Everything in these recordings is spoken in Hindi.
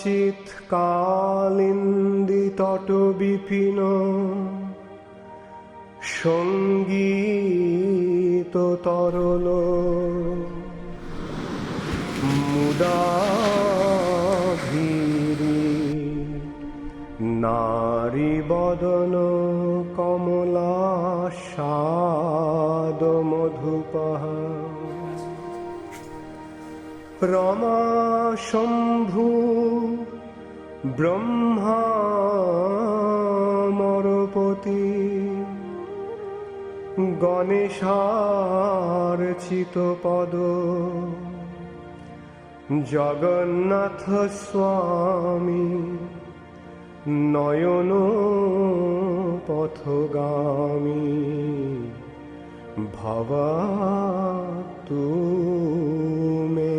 কদাচিৎ কালিন্দীতট বিপিন সঙ্গীত তরল মুদা ধীরি নারী বদন কমলা স্বাদ মধুপহ রমা শম্ভু ব্রহ্মা মরপতি গণেশার চিতপদ জগন্নাথ স্বামী নয়ন পথগামী ভবাতু মে।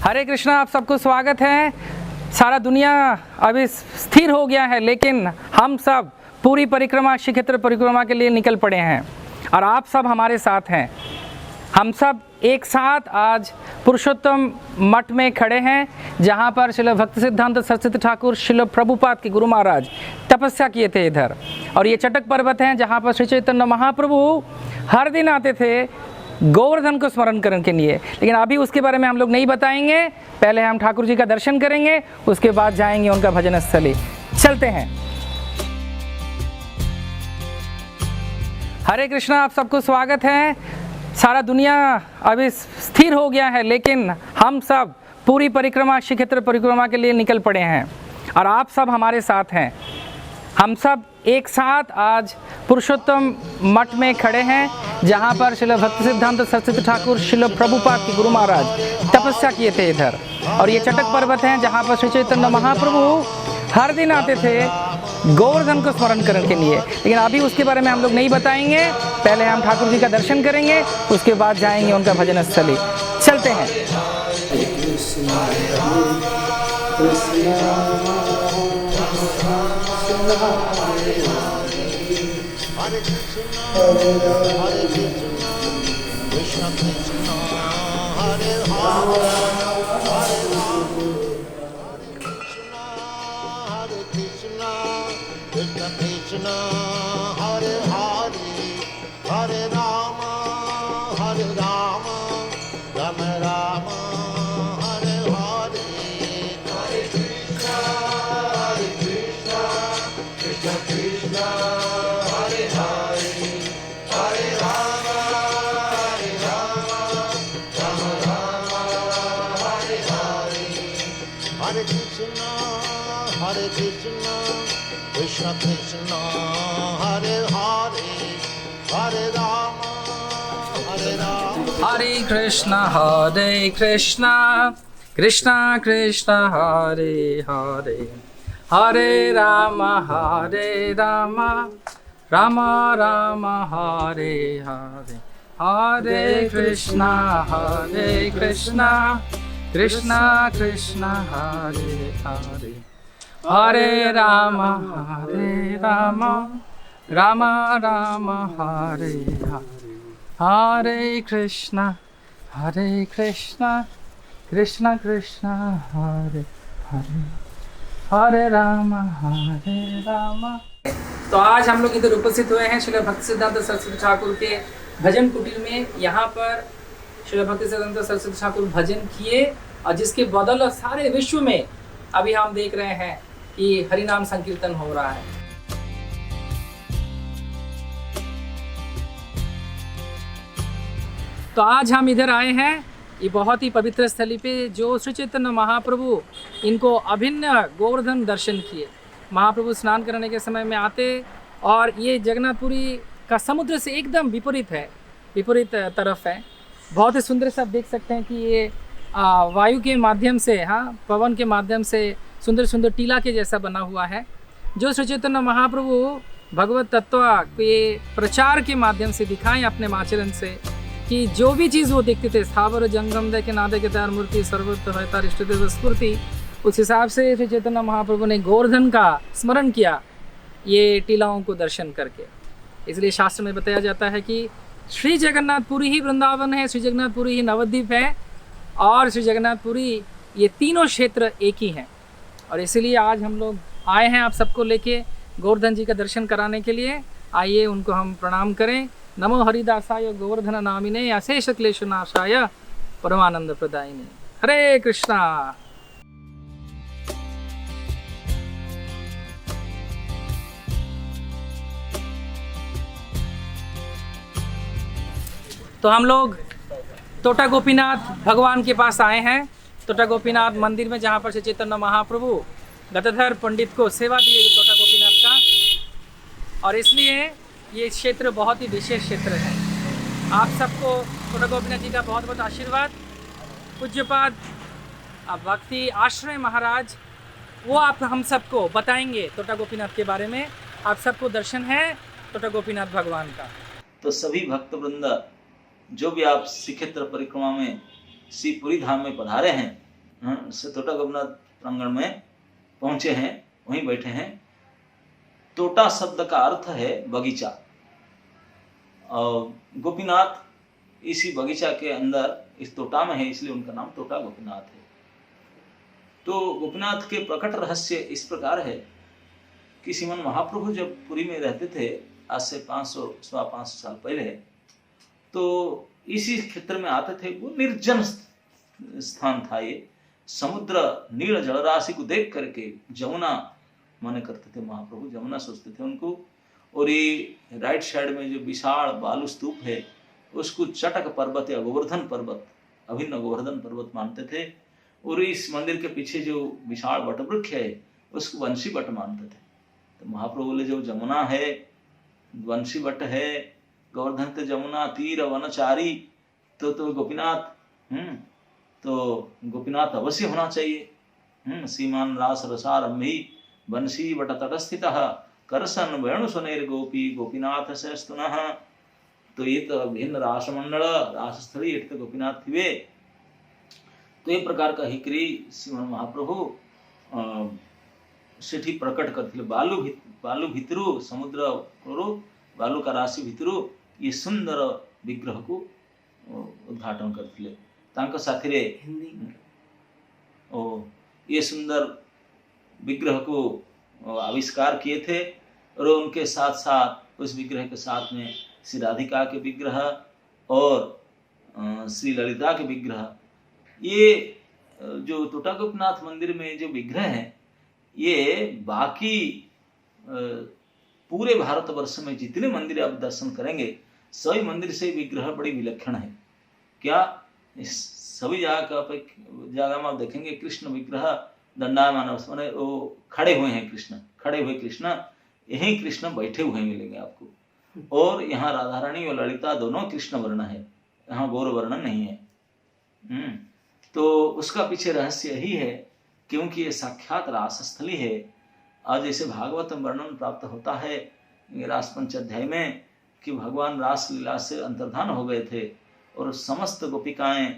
हरे कृष्णा, आप सबको स्वागत है। सारा दुनिया अभी स्थिर हो गया है, लेकिन हम सब पूरी परिक्रमा श्री क्षेत्र परिक्रमा के लिए निकल पड़े हैं और आप सब हमारे साथ हैं। हम सब एक साथ आज पुरुषोत्तम मठ में खड़े हैं, जहाँ पर श्रील भक्ति सिद्धांत सरस्वती ठाकुर श्रील प्रभुपाद के गुरु महाराज तपस्या किए थे इधर। और ये चटक पर्वत हैं जहाँ पर श्री चैतन्य महाप्रभु हर दिन आते थे गोवर्धन को स्मरण करने के लिए। लेकिन अभी उसके बारे में हम लोग नहीं बताएंगे, पहले हम ठाकुर जी का दर्शन करेंगे, उसके बाद जाएंगे उनका भजन स्थली। चलते हैं। हरे कृष्णा, आप सबको स्वागत है। सारा दुनिया अभी स्थिर हो गया है, लेकिन हम सब पूरी परिक्रमा श्री क्षेत्र परिक्रमा के लिए निकल पड़े हैं और आप सब हमारे साथ हैं। हम सब एक साथ आज पुरुषोत्तम मठ में खड़े हैं, जहाँ पर श्रील भक्ति सिद्धांत सरस्वती ठाकुर श्रील प्रभुपाद के गुरु महाराज तपस्या किए थे इधर। और ये चटक पर्वत हैं जहाँ पर श्री चैतन्य महाप्रभु हर दिन आते थे गोवर्धन को स्मरण करने के लिए। लेकिन अभी उसके बारे में हम लोग नहीं बताएंगे, पहले हम ठाकुर जी का दर्शन करेंगे, उसके बाद जाएंगे उनका भजन स्थली। चलते हैं। Hare Krishna, Hare Krishna, Krishna Krishna, Hare Hare, Hare Rama, Hare Krishna, Krishna Krishna, Hare Hare, Hare Rama, Hare Rama, Rama Rama, Hare Hare, Hare Krishna, Hare Krishna, Krishna Krishna. Hare Krishna, Hare Krishna, Krishna Krishna, Hare Hare, Hare Rama, Hare Rama. Hare Krishna, Hare Krishna, Krishna Krishna, Hare Hare, Hare Rama, Hare Rama, Rama Rama, Hare Hare. Hare Krishna, Hare Krishna, Krishna Krishna, Hare Hare, Hare Rama, Hare Rama, Rama Rama, Hare Hare. Hare Krishna, Hare Krishna, Krishna Krishna, Hare Hare, Hare Rama, Hare Rama. तो आज हम लोग इधर उपस्थित हुए हैं श्रील भक्ति सिद्धांत सरस्वती ठाकुर के भजन कुटीर में। यहाँ पर श्रील भक्ति सिद्धांत सरस्वती ठाकुर भजन किए और जिसके बदौलत सारे विश्व में अभी हम देख रहे हैं कि हरिनाम संकीर्तन हो रहा है। तो आज हम इधर आए हैं ये बहुत ही पवित्र स्थली पे, जो श्री चैतन्य महाप्रभु इनको अभिन्न गोवर्धन दर्शन किए। महाप्रभु स्नान करने के समय में आते और ये जगन्नाथपुरी का समुद्र से एकदम विपरीत है, विपरीत तरफ है। बहुत ही सुंदर से आप देख सकते हैं कि ये वायु के माध्यम से, हाँ, पवन के माध्यम से सुंदर सुंदर टीला के जैसा बना हुआ है, जो श्री चैतन्य महाप्रभु भगवत तत्व के प्रचार के माध्यम से दिखाएं अपने आचरण से कि जो भी चीज़ वो देखते थे, स्थावर जंगम दे के नादे के तार मूर्ति सर्वत्र है तार इष्ट देव स्फूर्ति, उस हिसाब से श्री चैतन्य महाप्रभु ने गोवर्धन का स्मरण किया ये टीलाओं को दर्शन करके। इसलिए शास्त्र में बताया जाता है कि श्री जगन्नाथपुरी ही वृंदावन है, श्री जगन्नाथपुरी ही नवद्वीप है और श्री जगन्नाथपुरी ये तीनों क्षेत्र एक ही हैं। और इसीलिए आज हम लोग आए हैं आप सबको लेके गोवर्धन जी का दर्शन कराने के लिए। आइए उनको हम प्रणाम करें। नमो हरिदासाय गोवर्धन नामिने अशेष क्लेश नाशाय परमानंद प्रदायिने। हरे कृष्णा। तो हम लोग तोटा गोपीनाथ भगवान के पास आए हैं, तोटा गोपीनाथ मंदिर में, जहाँ पर श्री चैतन्य महाप्रभु गदाधर पंडित को सेवा दिए तोटा गोपीनाथ का। और इसलिए ये क्षेत्र बहुत ही विशेष क्षेत्र है। आप सबको तोटा गोपीनाथ जी का बहुत बहुत आशीर्वाद। पूज्यपाद भक्ति आश्रय महाराज वो आप हम सबको बताएंगे तोटा गोपीनाथ के बारे में। आप सबको दर्शन है तोटा गोपीनाथ भगवान का। तो सभी भक्त वृंद जो भी आप श्रीक्षेत्र परिक्रमा में श्रीपुरी धाम में पधारे हैं, तोटा गोपीनाथ प्रांगण में पहुंचे हैं, वहीं बैठे हैं। तोटा शब्द का अर्थ है बगीचा, और गोपीनाथ इसी बगीचा के अंदर इस तोटा में है, इसलिए उनका नाम तोटा गोपीनाथ है। तो गोपीनाथ के प्रकट रहस्य इस प्रकार है कि श्रीमन महाप्रभु जब पुरी में रहते थे, आज से 500 साल पहले, तो इसी क्षेत्र में आते थे। वो निर्जन स्थान था, ये समुद्र नील जलराशि को देख करके जमुना माने करते थे महाप्रभु, जमुना सोचते थे उनको। और ये राइट साइड में जो विशाल बालू स्तूप है उसको चटक पर्वत या गोवर्धन पर्वत, अभिन्न गोवर्धन पर्वत मानते थे। और इस मंदिर के पीछे जो विशाल वटवृक्ष है उसको वंशी वट मानते थे। तो महाप्रभु बोले जो जमुना है, वंशी वट है, गोवर्धन ते जमुना तीर वनचारी, तो गोपीनाथ, तो गोपीनाथ अवश्य होना चाहिए। सीमान रास रसारंभी वंशी वट तटस्थितः करसन वेणु सुनेर गोपी गोपीनाथ से स्तुनः। तो ये तो भिन्न रासमंडल रासस्थली एट गोपीनाथ थिवे। तो ये प्रकार का हिकरी श्रीमन महाप्रभु सेठी प्रकट करथिले। बालू भितरु समुद्र बालू का राशि भितरु ये सुंदर विग्रह को उद्घाटन करथिले। तांको साथिरे ये सुंदर विग्रह को आविष्कार किए थे। और उनके साथ साथ उस विग्रह के साथ में श्री राधिका के विग्रह और श्री ललिता के विग्रह, ये जो तोटा गोपीनाथ मंदिर में जो विग्रह हैं, ये बाकी पूरे भारतवर्ष में जितने मंदिर आप दर्शन करेंगे सभी मंदिर से विग्रह बड़ी विलक्षण है। क्या सभी जगह में आप देखेंगे कृष्ण विग्रह दंडायमान माने वो खड़े हुए हैं, खड़े हुए कृष्ण, यही कृष्ण बैठे हुए मिलेंगे आपको। और यहाँ राधा रानी और ललिता दोनों कृष्ण वर्ण है, यहाँ गौर वर्ण नहीं है। तो उसका पीछे रहस्य यही है क्योंकि ये साक्षात रासस्थली है। आज जैसे भागवत वर्णन प्राप्त होता है रास पंच अध्याय में कि भगवान रास लीला से अंतर्धान हो गए थे और समस्त गोपिकाएं,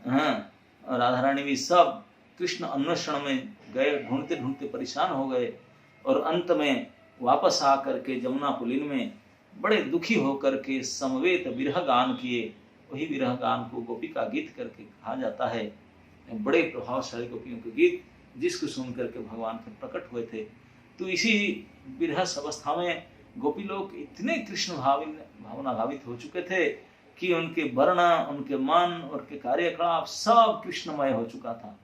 राधा रानी भी सब कृष्ण अन्वेषण में गए, ढूंढते ढूंढते परेशान हो गए और अंत में वापस आकर के जमुना पुलिन में बड़े दुखी होकर के समवेत विरह गान किए। वही विरह गान को गोपिका गीत करके कहा जाता है। बड़े प्रभावशाली गोपियों के गीत जिसको सुन करके भगवान फिर प्रकट हुए थे। तो इसी विरह अवस्था में गोपी लोग इतने कृष्ण भावना भावित हो चुके थे कि उनके वर्ण, उनके मन, उनके कार्यकलाप सब कृष्णमय हो चुका था।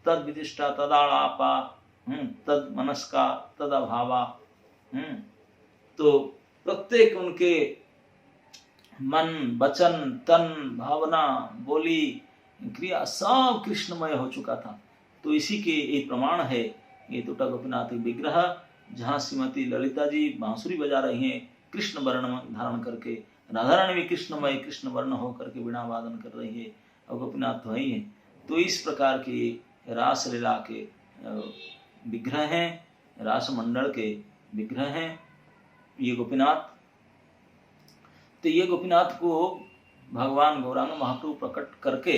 तद विदिष्टा तदालापा तद मनस्का तद अभावा। तो प्रत्येक उनके मन, वचन, तन, भावना, बोली, क्रिया सब कृष्णमय हो चुका था। तो इसी के एक प्रमाण है ये तोटा गोपीनाथ विग्रह, जहाँ श्रीमती ललिता जी बांसुरी बजा रही हैं कृष्ण वर्ण धारण करके, राधा रानी भी कृष्णमय कृष्ण वर्ण होकर के वीणा वादन कर रही है और गोपीनाथ तो वही है। तो इस प्रकार के रास लीला के विग्रह हैं, रास मंडल के विग्रह हैं ये गोपीनाथ। तो ये गोपीनाथ को भगवान गौरांग महाप्रभु प्रकट करके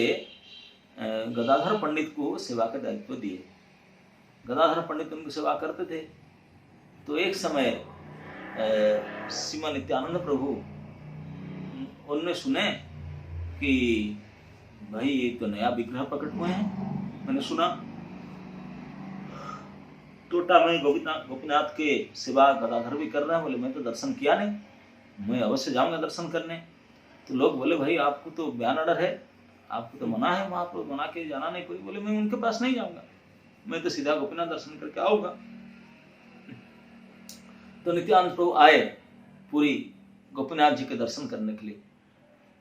गदाधर पंडित को सेवा का दायित्व दिए। गदाधर पंडित उनको सेवा करते थे। तो एक समय श्रीमान नित्यानंद प्रभु उनने सुने कि भाई ये तो नया विग्रह प्रकट हुए हैं। मैंने सुना टोटा में गोपीनाथ के सेवा गदाधर भी कर रहे हैं। बोले मैं तो दर्शन किया नहीं, मैं अवश्य जाऊंगा दर्शन करने। तो लोग बोले भाई आपको तो बयान ऑर्डर है, आपको तो मना है, वहां पर मना के जाना नहीं। कोई बोले मैं उनके पास नहीं जाऊंगा, मैं तो सीधा गोपीनाथ दर्शन करके आऊंगा। तो नित्यानंद प्रभु आए पूरी गोपीनाथ जी के दर्शन करने के लिए।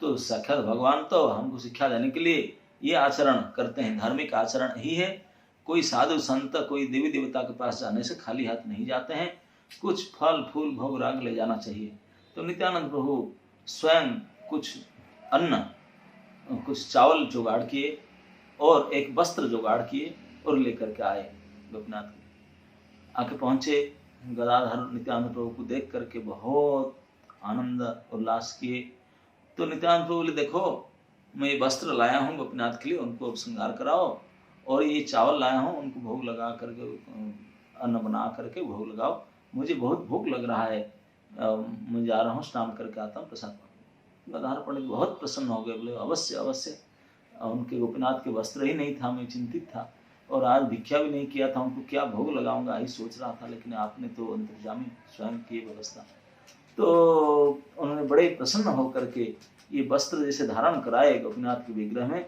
तो साक्षात भगवान तो हमको शिक्षा देने के लिए ये आचरण करते हैं, धार्मिक आचरण ही है। कोई साधु संत कोई देवी देवता के पास जाने से खाली हाथ नहीं जाते हैं, कुछ फल फूल भोग राग ले जाना चाहिए। तो नित्यानंद प्रभु स्वयं कुछ अन्न, कुछ चावल जुगाड़ किए और एक वस्त्र जुगाड़ किए और लेकर के आए गोपीनाथ के। आके पहुंचे, गदाधर नित्यानंद प्रभु को देख करके बहुत आनंद उल्लास किए। तो नित्यानंद प्रभु बोले देखो मैं ये वस्त्र लाया हूँ गोपीनाथ के लिए, उनको श्रृंगार कराओ, और ये चावल लाया हूँ उनको भोग लगा करके, अन्न बना करके भोग लगाओ। मुझे बहुत भूख लग रहा है, मैं जा रहा हूँ स्नान करके आता हूँ प्रसाद। गदाधर पंडित बहुत प्रसन्न हो गए, बोले अवश्य अवश्य। उनके गोपीनाथ के वस्त्र ही नहीं था, मैं चिंतित था और आज भिक्षा भी नहीं किया था, उनको क्या भोग लगाऊंगा यही सोच रहा था, लेकिन आपने तो अंतर्जामी स्वयं की व्यवस्था। तो उन्होंने बड़े प्रसन्न होकर के ये वस्त्र जैसे धारण कराए गोपीनाथ के विग्रह में।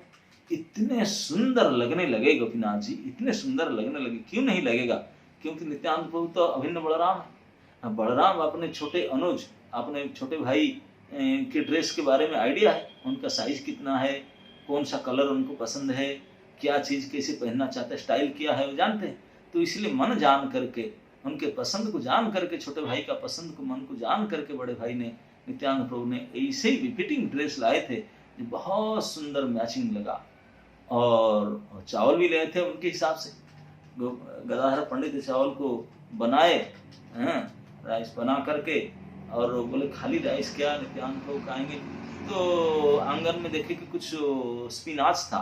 इतने सुंदर लगने लगे गोपीनाथ जी, इतने सुंदर लगने लगे। क्यों नहीं लगेगा, क्योंकि नित्यानंद प्रभु तो अभिन्न बलराम है। बलराम अपने छोटे अनुज, अपने छोटे भाई के ड्रेस के बारे में आइडिया है, उनका साइज कितना है, कौन सा कलर उनको पसंद है, क्या चीज़ कैसे पहनना चाहते हैं, स्टाइल क्या है वो जानते हैं। तो इसलिए मन जान करके, उनके पसंद को जान करके, छोटे भाई का पसंद को मन को जान करके बड़े भाई ने, नित्यानंद प्रभु ने ऐसे ही फिटिंग ड्रेस लाए थे जो बहुत सुंदर मैचिंग लगा। और चावल भी लाए थे उनके हिसाब से। गदाधर पंडित चावल को बनाए, राइस बना करके, और बोले खाली राइस क्या, नित्यानंद प्रभु खाएंगे। तो आंगन में देखे कि कुछ स्पिनाच था,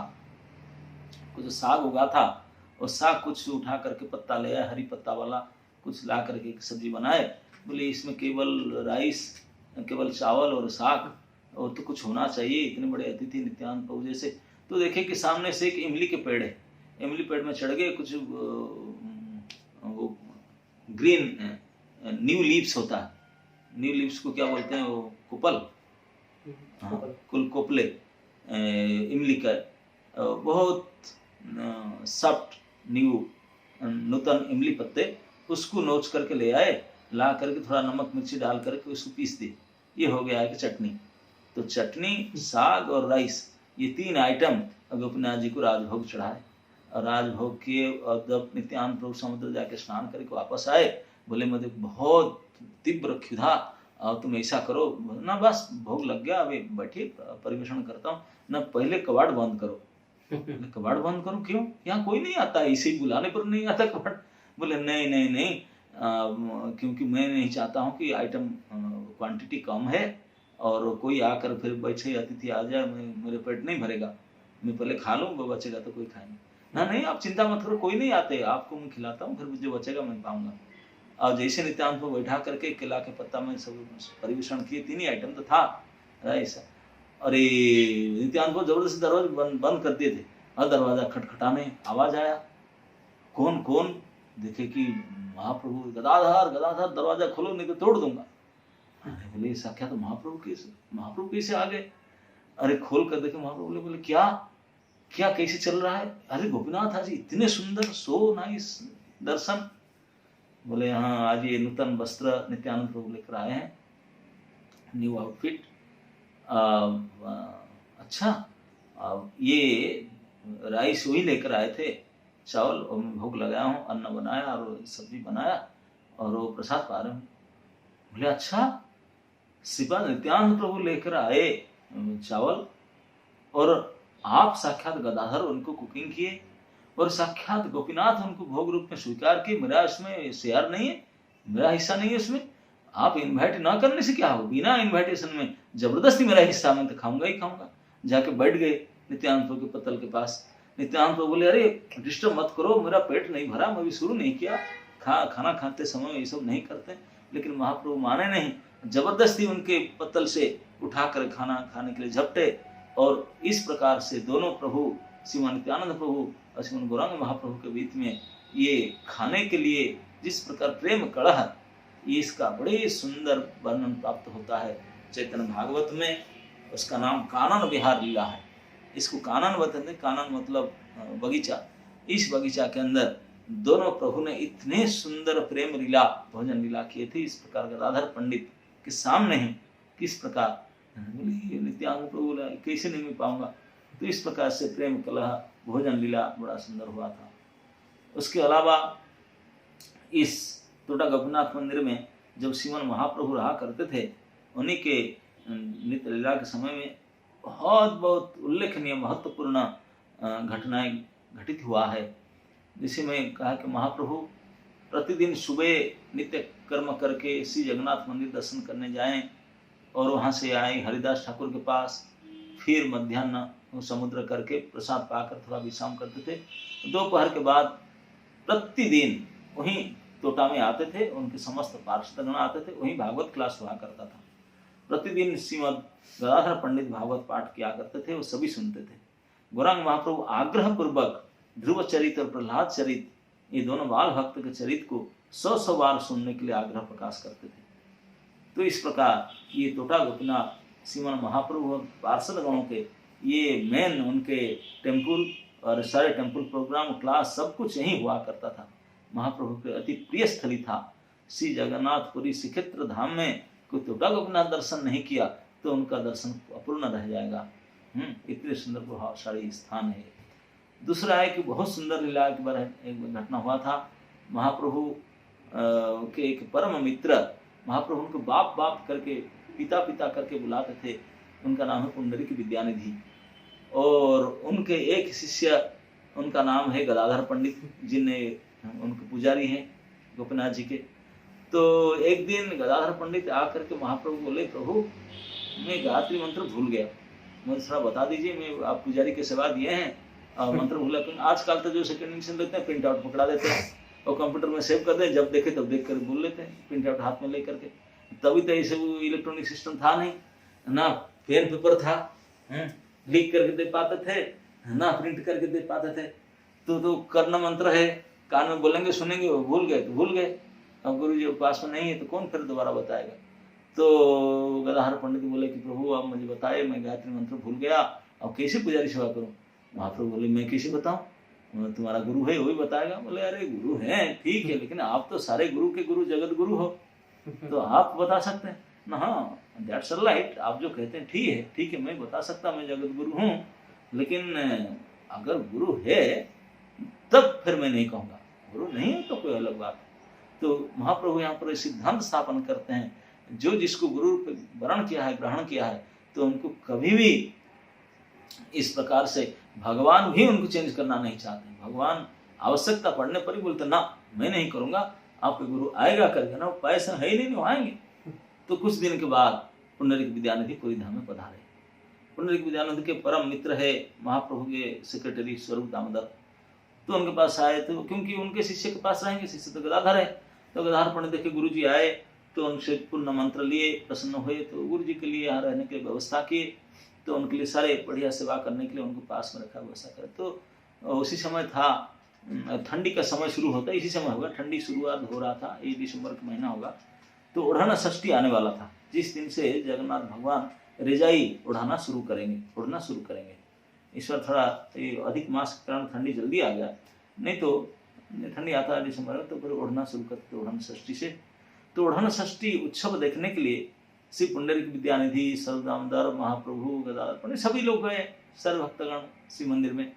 कुछ साग उगा था, और साग कुछ उठा करके पत्ता ले आए, हरी पत्ता वाला कुछ ला करके एक सब्जी बनाए। बोले इसमें केवल राइस, केवल चावल और साग, और तो कुछ होना चाहिए, इतने बड़े अतिथि नित्यानंद प्रभु जैसे। तो देखे कि सामने से एक इमली के पेड़ है, इमली पेड़ में चढ़ गए, कुछ वो ग्रीन न्यू लीव्स होता है, न्यू लीव्स को क्या बोलते हैं, वो कुपल, कोपले इमली का, बहुत सॉफ्ट न्यू नूतन इमली पत्ते, उसको नोच करके ले आए, ला करके थोड़ा नमक मिर्ची डाल करके उसको पीस दिए। ये हो गया है कि चटनी। तो चटनी, साग और राइस, ये तीन आइटम गोपीनाथ जी को राजभोग चढ़ाए। और राजभोग किए, और जब नित्यानंद प्रभु समुद्र जाके स्नान करके वापस आए, बोले मुझे बहुत तीव्र क्षुधा, और तुम ऐसा करो ना, बस भोग लग गया, अभी बैठिए परिवेषण करता हूँ ना, पहले कबाड़ बंद करो। कबाड़ बंद करो क्यों, यहाँ कोई नहीं आता, इसे ही बुलाने पर नहीं आता कबाड़। बोले नहीं नहीं नहीं, क्योंकि मैं नहीं चाहता हूँ कि आइटम क्वांटिटी कम है और कोई आकर फिर बैठे अतिथि आ जाए, मेरे पेट नहीं भरेगा, मैं पहले खा लूँ, वो बचेगा तो कोई खाए ना। नहीं आप चिंता मत करो, कोई नहीं आते, आपको मैं खिलाता हूँ, फिर जो बचेगा मैं पाऊंगा। और जैसे नित्यानंद को बैठा करके केला के पत्ता में सब परिवेषण किए, तीन ही आइटम तो था ऐसा। अरे नित्यानंद को जबरदस्ती दरवाजा बंद कर दिए थे, और दरवाजा खटखटाने आवाज आया, कौन कौन, देखे कि महाप्रभु, गदाधर गदाधर दरवाजा खोलो नहीं तो तोड़ दूंगा। बोले साक्षात तो महाप्रभु कैसे आ गए। अरे खोल कर देखे महाप्रभु, बोले क्या क्या कैसे चल रहा है। अरे गोपीनाथ आज इतने सुंदर, सो नाइस दर्शन। बोले हाँ आज ये नूतन वस्त्र नित्यानंद प्रभु लेकर आए हैं, न्यू आउटफिट। अच्छा ये राइस वही लेकर आए थे, चावल और मैं भोग लगाया हूँ, अन्न बनाया और सब्जी बनाया और वो प्रसाद पा रहे हूँ। बोले अच्छा, श्रीपाद नित्यानंद प्रभु लेकर आए चावल, और आप साक्षात गदाधर उनको कुकिंग किए, और साक्षात गोपीनाथ उनको भोग रूप में स्वीकार किए। मेरा इसमें शेयर नहीं है, मेरा हिस्सा नहीं है इसमें। आप इन्वाइट ना करने से क्या हो, बिना इन्विटेशन में जबरदस्ती मेरा हिस्सा, मैं तो खाऊंगा ही खाऊंगा। जाके बैठ गए नित्यानंद प्रभु के पत्तल के पास, नित्यानंद प्रभु बोले, अरे डिस्टर्ब मत करो, मेरा पेट नहीं भरा, मैं भी शुरू नहीं किया, खाना खाते समय ये सब नहीं करते। लेकिन महाप्रभु माने नहीं, जबरदस्ती उनके पत्तल से उठाकर खाना खाने के लिए झपटे। और इस प्रकार से दोनों प्रभु, श्रीमान नित्यानंद प्रभु और श्रीमान गौरांग महाप्रभु के बीच में ये खाने के लिए जिस प्रकार प्रेम कलह, ये इसका बड़े सुंदर वर्णन प्राप्त होता है चैतन्य भागवत में। उसका नाम कानन विहार लीला है। इसको कानन बताते हैं, कानन मतलब बगीचा। इस बगीचा के अंदर दोनों प्रभु ने इतने सुंदर प्रेम लीला, भोजन लीला किए थे। इस प्रकार गदाधर पंडित के सामने ही किस प्रकार नित्यानंद प्रभु बोला, कैसे नहीं मिल पाऊंगा। तो इस प्रकार से प्रेम कलह भोजन लीला बड़ा सुंदर हुआ था। उसके अलावा इस टोटा गोपीनाथ मंदिर में जब श्रीमन महाप्रभु रहा करते थे, उन्हीं के नित्य लीला के समय में बहुत उल्लेखनीय महत्वपूर्ण घटनाएं घटित हुआ है। जिसे मैं कहा कि महाप्रभु प्रतिदिन सुबह नित्य कर्म करके श्री जगन्नाथ मंदिर दर्शन करने जाएं और वहाँ से आए हरिदास ठाकुर के पास, फिर मध्याह्न समुद्र करके प्रसाद पाकर थोड़ा विश्राम करते थे। दोपहर के बाद प्रतिदिन वहीं टोटा में आते थे, उनके समस्त पार्षदगण आते थे, वहीं भागवत क्लास हुआ करता था। प्रतिदिन श्रीमद गदाधर पंडित भागवत पाठ किया करते थे, वो सभी सुनते थे। गौरांग महाप्रभु आग्रह पूर्वक ध्रुव चरित और प्रहलाद चरित, ये दोनों बाल भक्त के चरित को 100 बार सुनने के लिए आग्रह प्रकाश करते थे। तो इस प्रकार ये टोटा गोपीनाथ श्रीमन महाप्रभु और पार्षद गणों के ये मेन उनके टेम्पल और सारे टेम्पल प्रोग्राम क्लास सब कुछ यहीं हुआ करता था। महाप्रभु के अति प्रिय स्थली था। श्री जगन्नाथपुरी श्रीक्षेत्र धाम में कोई टोटा गोपीनाथ दर्शन नहीं किया तो उनका दर्शन अपूर्ण रह जाएगा। इतने सुंदर प्रभावशाली स्थान है। दूसरा है कि बहुत सुंदर लीला के बारे एक घटना हुआ था। महाप्रभु के एक परम मित्र, महाप्रभु उनको बाप बाप करके, पिता पिता करके बुलाते थे। उनका नाम है पुंडरीक विद्यानिधि और उनके एक शिष्य, उनका नाम है गदाधर पंडित, जिन्हें उनके पुजारी हैं गोपीनाथ जी के। तो एक दिन गदाधर पंडित आकर के महाप्रभु बोले, प्रभु मैं गायत्री मंत्र भूल गया, मुझे थोड़ा बता दीजिए। मैं आप पुजारी के सेवा दिए हैं और मंत्र भूला। आजकल तो जो सेकंड एडिशन लेते हैं प्रिंट आउट पकड़ा देते हैं और कंप्यूटर में सेव कर दें, जब देखे तब देख कर बोल लेते हैं, प्रिंट आउट हाथ में ले करके। तभी तो ऐसे वो इलेक्ट्रॉनिक सिस्टम था नहीं ना, पेन पेपर था, लिख करके दे पाते थे ना, प्रिंट करके दे पाते थे। तो कर्ण मंत्र है, कान में बोलेंगे सुनेंगे, वो भूल गए तो भूल गए। अब गुरु जी पास में नहीं है तो कौन फिर दोबारा बताएगा। तो गदाधर पंडित बोले कि प्रभु आप मुझे बताए, मैं गायत्री मंत्र भूल गया, अब कैसे पुजारी सेवा करूं। महाप्रभु बोले, मैं कैसे बताऊं, तुम्हारा गुरु है वही बताएगा। बोले, अरे गुरु है ठीक है, लेकिन आप तो सारे गुरु के गुरु जगत गुरु हो, तो आप बता सकते हैं ना। हाँ दैट्स राइट, आप जो कहते हैं ठीक है मैं बता सकता, मैं जगत गुरु हूँ, लेकिन अगर गुरु है तब फिर मैं नहीं कहूँगा, गुरु नहीं है तो कोई अलग बात है। तो महाप्रभु यहाँ पर सिद्धांत स्थापन करते हैं, जो जिसको गुरु वरण किया है, ग्रहण किया है, तो उनको कभी भी इस प्रकार से भगवान भी उनको चेंज करना नहीं चाहते। भगवान आवश्यकता पड़ने पर ही बोलते ना मैं नहीं करूंगा, आपके गुरु आएगा करके ना, पैसा है ही नहीं, वो आएंगे। तो कुछ दिन के बाद पुंडरीक विद्यानिधि पुरी धाम में पधारे। पुंडरीक विद्यानिधि के परम मित्र है महाप्रभु के सेक्रेटरी स्वरूप दामोदर। तो उनके पास आए, तो क्योंकि उनके शिष्य के पास रहेंगे, शिष्य तो गदाधर है। तो गदाधर पंडित देखे गुरु जी आए तो उनसे पूर्ण मंत्र लिए, प्रसन्न हुए, तो गुरु जी के लिए यहाँ रहने की व्यवस्था किए। तो उनके लिए सारे बढ़िया सेवा करने के लिए उनको पास में रखा, व्यवस्था करे। तो उसी समय था, ठंडी का समय शुरू होता है, इसी समय होगा, ठंडी शुरुआत हो रहा था, ये दिसंबर का महीना होगा। तो ओढ़ना षष्ठी आने वाला था, जिस दिन से जगन्नाथ भगवान रजाई उड़ाना शुरू करेंगे। इस बार थोड़ा अधिक मास के कारण ठंडी जल्दी आ गया, नहीं तो ठंडी आता है दिसंबर में, तो फिर ओढ़ना शुरू करते ओढ़ना षष्ठी से। तो ओढ़ना षष्ठी उत्सव देखने के लिए श्री पुंडरीक विद्यानिधि, स्वरूप दामोदर, महाप्रभु, गदाधर पंडित सभी लोग गए, सर्व भक्तगण श्री मंदिर में।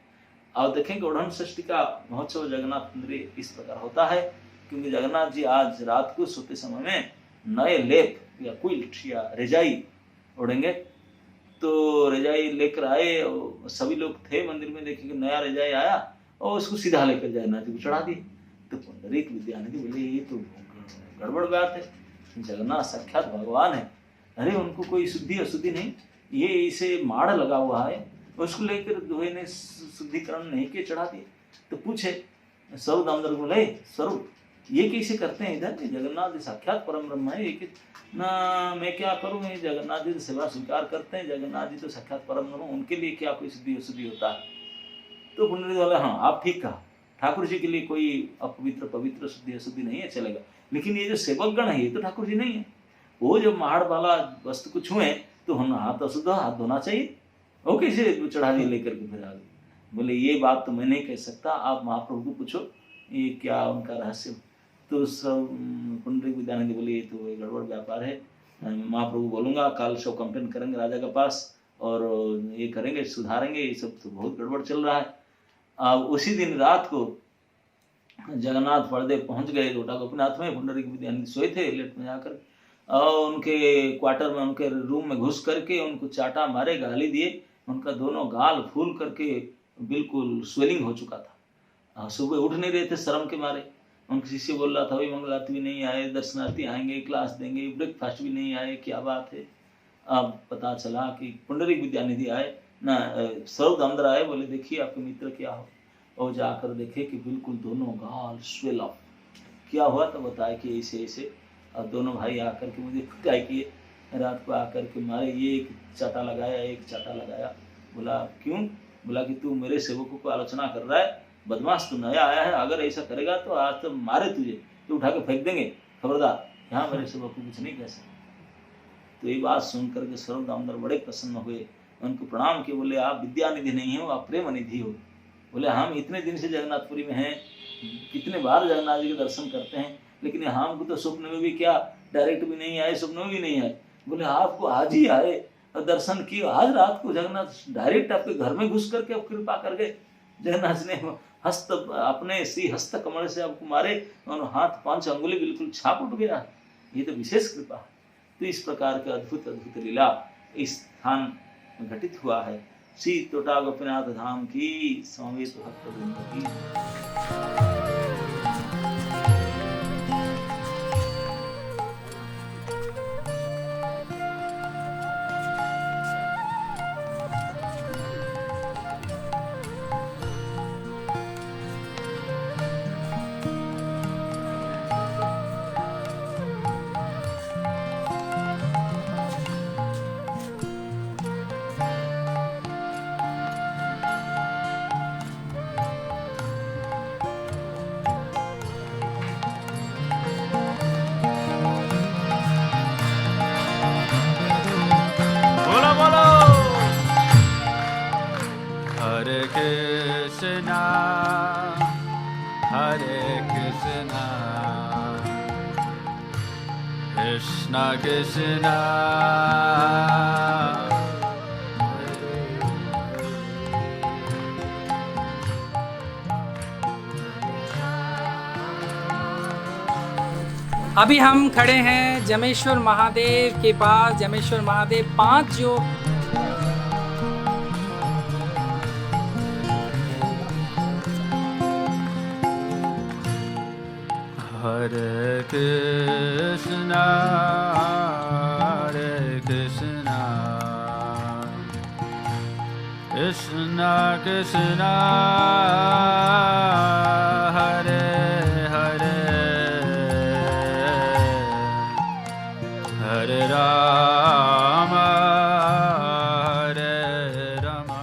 और देखेंगे ओढ़न षष्ठी का महोत्सव जगन्नाथ मंदिर इस प्रकार होता है, क्योंकि जगन्नाथ जी आज रात को सोते समय में नए लेप या क्विल्ट या रजाई ओढ़ेंगे। तो रजाई लेकर आए और सभी लोग थे मंदिर में, देखेंगे नया रजाई आया और उसको सीधा लेकर जगन्नाथ जी को चढ़ा दिए। तो पुंडरीक विद्यानिधि बोले, ये तो गड़बड़ बात है, जगन्नाथ साक्षात भगवान है, अरे उनको कोई शुद्धि अशुद्धि नहीं, ये इसे माड़ लगा हुआ है, उसको लेकर दोहे ने शुद्धिकरण नहीं के चढ़ा दिए। तो पूछे स्वरूप दामोदर बोले, स्वरूप ये कैसे करते हैं इधर? जगन्नाथ जी साक्षात परम ब्रह्म है, ये ना मैं क्या करूँ? ये जगन्नाथ जी तो सेवा स्वीकार करते हैं, जगन्नाथ जी तो साक्षात परम ब्रह्म, उनके लिए क्या कोई शुद्धि होता है? तो पुंडरीक बोले, हाँ आप ठीक कहा, ठाकुर जी के लिए कोई अपवित्र पवित्र शुद्धि अशुद्धि नहीं है, चलेगा। लेकिन ये जो सेवक गण है ये तो ठाकुर जी नहीं है। वो जब महाड़ वाला वस्तु को छुए तो हम हाथ अशुद्ध, हाथ धोना चाहिए, वो कैसे चढ़ा दिए लेकर के फिर आगे? बोले ये बात तो मैं नहीं कह सकता, आप महाप्रभु को पूछो ये क्या उनका रहस्य। तो सब पुंडरीक विद्यानंद बोले ये तो गड़बड़ व्यापार है, महाप्रभु बोलूँगा, कल सब कंप्लेन करेंगे राजा के पास और ये करेंगे, सुधारेंगे, ये सब तो बहुत गड़बड़ चल रहा है। अब उसी दिन रात को जगन्नाथ बलदेव पहुंच गए लोटा गोपीनाथ में। पुंडरीक विद्यानंद सोए थे लेट में जाकर, और उनके क्वार्टर में, उनके रूम में घुस करके उनको चाटा मारे, गाली दिए, उनका दोनों गाल फूल करके बिल्कुल स्वेलिंग हो चुका था। सुबह उठ नहीं रहे थे शर्म के मारे। उनके शिष्य बोल रहा था भाई मंगलाती भी नहीं आए, दर्शनार्थी आएंगे, क्लास देंगे, ब्रेकफास्ट भी नहीं आए, क्या बात है? अब पता चला कि पुंडरीक विद्यानिधि आए ना, स्वरूप दामोदर आए, बोले देखिए आपके मित्र क्या हो। और जाकर देखे कि बिल्कुल दोनों गाल स्वेल ऑफ। क्या हुआ तो बताया कि ऐसे ऐसे। और दोनों भाई आकर के मुझे पिटाई किए, रात को आकर के मारे, ये एक चाटा लगाया, एक चाटा लगाया। बोला क्यों? बोला कि तू मेरे सेवकों को आलोचना कर रहा है, बदमाश, तू नया आया है, अगर ऐसा करेगा तो आज तो मारे तुझे, तो उठा के फेंक देंगे, खबरदार, यहाँ मेरे सेवक को कुछ नहीं कह सकते। तो ये बात सुन करके स्वरूप दामोदर बड़े प्रसन्न हुए, उनको प्रणाम किए, बोले आप विद्यानिधि नहीं हो, आप प्रेम निधि हो। बोले हम इतने दिन से जगन्नाथपुरी में हैं, कितने बार जगन्नाथ जी के दर्शन करते हैं, लेकिन हमको तो स्वप्न में भी क्या डायरेक्ट भी नहीं आए, स्वप्न में भी नहीं आए। बोले आपको आज ही आए और दर्शन किए, आज रात को जगन्नाथ डायरेक्ट आपके घर में घुस करके आप कृपा कर गए। जगन्नाथ ने हस्त अपने श्री हस्त कमल से आपको मारे और हाथ 5 अंगुली बिल्कुल छाप उठ गया। ये तो विशेष कृपा है। तो इस प्रकार के अद्भुत अद्भुत लीला इस स्थान में घटित हुआ है। श्री तोटा गोपीनाथ धाम की, स्वामी भक्तवृंद की। Krishna Krishna अभी हम खड़े हैं जमेश्वर महादेव के पास। जमेश्वर महादेव 5 जो Hare Krishna Hare Krishna Krishna Krishna Hare Hare Hare Rama Hare Rama।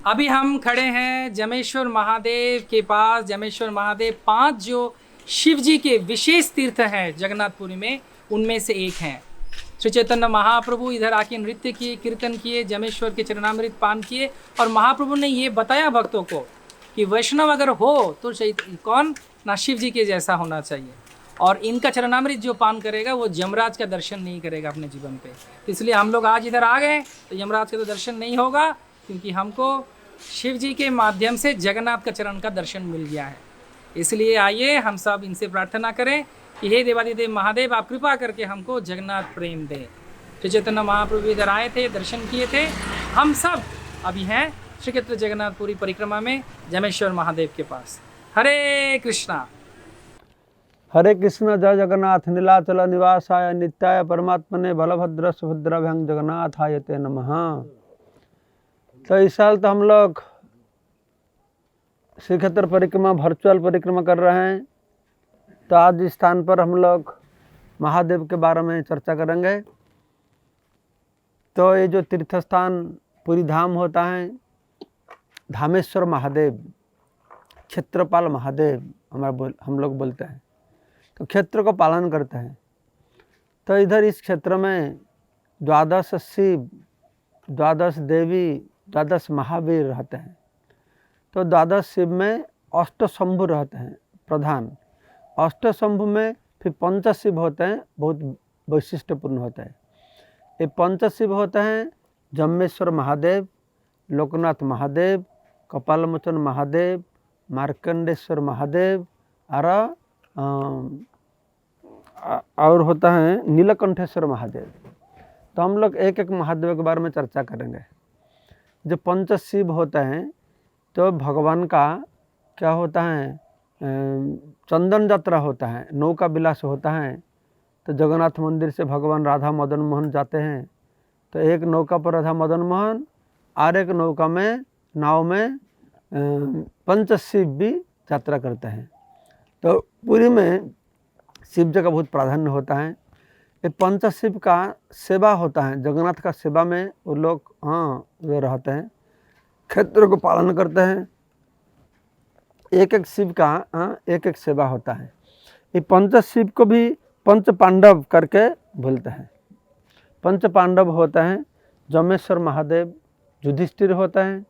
अभी हम खड़े हैं जमेश्वर महादेव के पास। जमेश्वर महादेव 5 जो शिव जी के विशेष तीर्थ हैं जगन्नाथपुरी में, उनमें से एक हैं। श्री चैतन्य महाप्रभु इधर आके नृत्य किए, कीर्तन किए, जमेश्वर के चरणामृत पान किए, और महाप्रभु ने ये बताया भक्तों को कि वैष्णव अगर हो तो कौन ना शिव जी के जैसा होना चाहिए, और इनका चरणामृत जो पान करेगा वो यमराज का दर्शन नहीं करेगा अपने जीवन पे। इसलिए हम लोग आज इधर आ गए, तो यमराज का तो दर्शन नहीं होगा, क्योंकि हमको शिव जी के माध्यम से जगन्नाथ का चरण का दर्शन मिल गया है। इसलिए आइए हम सब इनसे प्रार्थना करें कि हे देवादिदेव महादेव, आप कृपा करके हमको जगन्नाथ प्रेम दें। श्री चैतन्य महाप्रभु इधर आए थे, दर्शन किए थे। हम सब अभी हैं श्री क्षेत्र जगन्नाथपुरी परिक्रमा में जमेश्वर महादेव के पास। हरे कृष्णा। हरे कृष्ण। जय जगन्नाथ। नीलाचल निवासाय नित्याय परमात्मने बलभद्र सुभद्राभ्यां जगन्नाथाय ते नमः। तो इस साल तो हम लोग श्री क्षेत्र परिक्रमा वर्चुअल परिक्रमा कर रहे हैं। तो आज इस स्थान पर हम लोग महादेव के बारे में चर्चा करेंगे। तो ये जो तीर्थ स्थान पुरी धाम होता है, धामेश्वर महादेव, क्षेत्रपाल महादेव हम लोग बोलते हैं। तो क्षेत्र को पालन करते हैं। तो इधर इस क्षेत्र में 12 शिव, 12 देवी, 12 महावीर रहते हैं। तो 12 शिव में अष्टशंभु रहते हैं प्रधान। अष्टशंभु में फिर 5 शिव होते हैं, बहुत वैशिष्टपूर्ण होते हैं। ये 5 शिव होते हैं जम्मेश्वर महादेव, लोकनाथ महादेव, कपालमोचन महादेव, मार्कंडेश्वर महादेव और होता है नीलकंठेश्वर महादेव। तो हम लोग एक एक महादेव के बारे में चर्चा करेंगे। जो 5 शिव होते हैं तो भगवान का क्या होता है, चंदन यात्रा होता है, नौका विलास होता है। तो जगन्नाथ मंदिर से भगवान राधा मदन मोहन जाते हैं। तो एक नौका पर राधा मदन मोहन और एक नौका में नाव में 5 शिव भी यात्रा करते हैं। तो पुरी में शिव जी का बहुत प्राधान्य होता है। ये 5 शिव का सेवा होता है, जगन्नाथ का सेवा में वो लोग वो रहते हैं, क्षेत्र को पालन करते हैं। एक एक शिव का एक एक सेवा होता है। ये 5 शिव को भी 5 पांडव करके बोलते हैं। 5 पांडव होते हैं जमेश्वर महादेव, युधिष्ठिर होते हैं,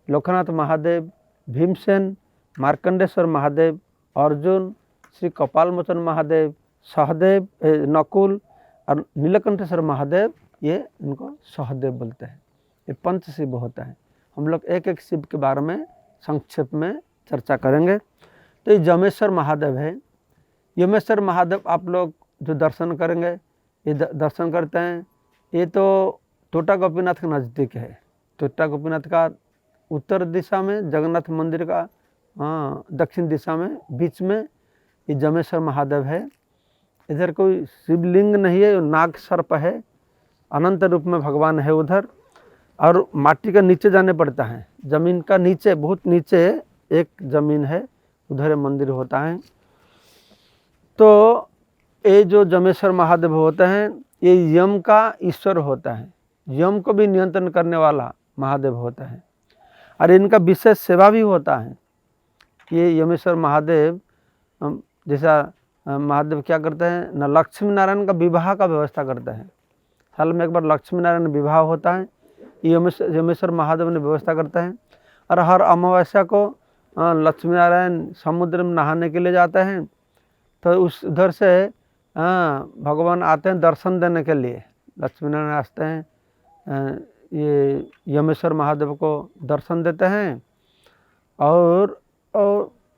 लोकनाथ महादेव, भीमसेन, मार्कंडेश्वर महादेव, अर्जुन, श्री कपालमोचन महादेव, सहदेव, नकुल और नीलकंठेश्वर महादेव, ये इनको सहदेव बोलते हैं। ये 5 शिव होता है। हम लोग एक एक शिव के बारे में संक्षेप में चर्चा करेंगे। तो ये जमेश्वर महादेव है। यमेश्वर महादेव आप लोग जो दर्शन करेंगे, ये दर्शन करते हैं, ये तो टोटा गोपीनाथ के नज़दीक है। टोटा गोपीनाथ का उत्तर दिशा में, जगन्नाथ मंदिर का दक्षिण दिशा में, बीच में ये जमेश्वर महादेव है। इधर कोई शिवलिंग नहीं है, नाग सर्प है, अनंत रूप में भगवान है उधर। और माटी का नीचे जाने पड़ता है, ज़मीन का नीचे, बहुत नीचे एक ज़मीन है, उधर मंदिर होता है। तो ये जो जमेश्वर महादेव होते हैं, ये यम का ईश्वर होता है, यम को भी नियंत्रण करने वाला महादेव होता है। और इनका विशेष सेवा भी होता है। ये यमेश्वर महादेव जैसा महादेव क्या करते हैं ना, लक्ष्मी नारायण का विवाह का व्यवस्था करते हैं। साल में एक बार लक्ष्मी नारायण विवाह होता है, ये यमेश्वर महादेव ने व्यवस्था करते हैं। और हर अमावस्या को लक्ष्मी नारायण समुद्र में नहाने के लिए जाते हैं। तो उस उधर से भगवान आते हैं दर्शन देने के लिए। लक्ष्मी नारायण आते हैं, ये यमेश्वर महादेव को दर्शन देते हैं और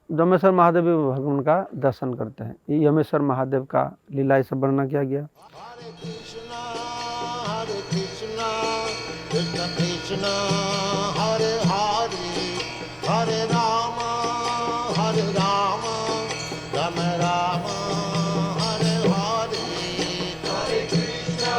जमेश्वर महादेव भी भगवान का दर्शन करते हैं। ये यमेश्वर महादेव का लीला ये सब वर्णन किया गया। Hare Krishna, Krishna Krishna, Hare Hare, Hare Rama, Hare Rama, Rama Rama, Hare Hare, Hare Krishna,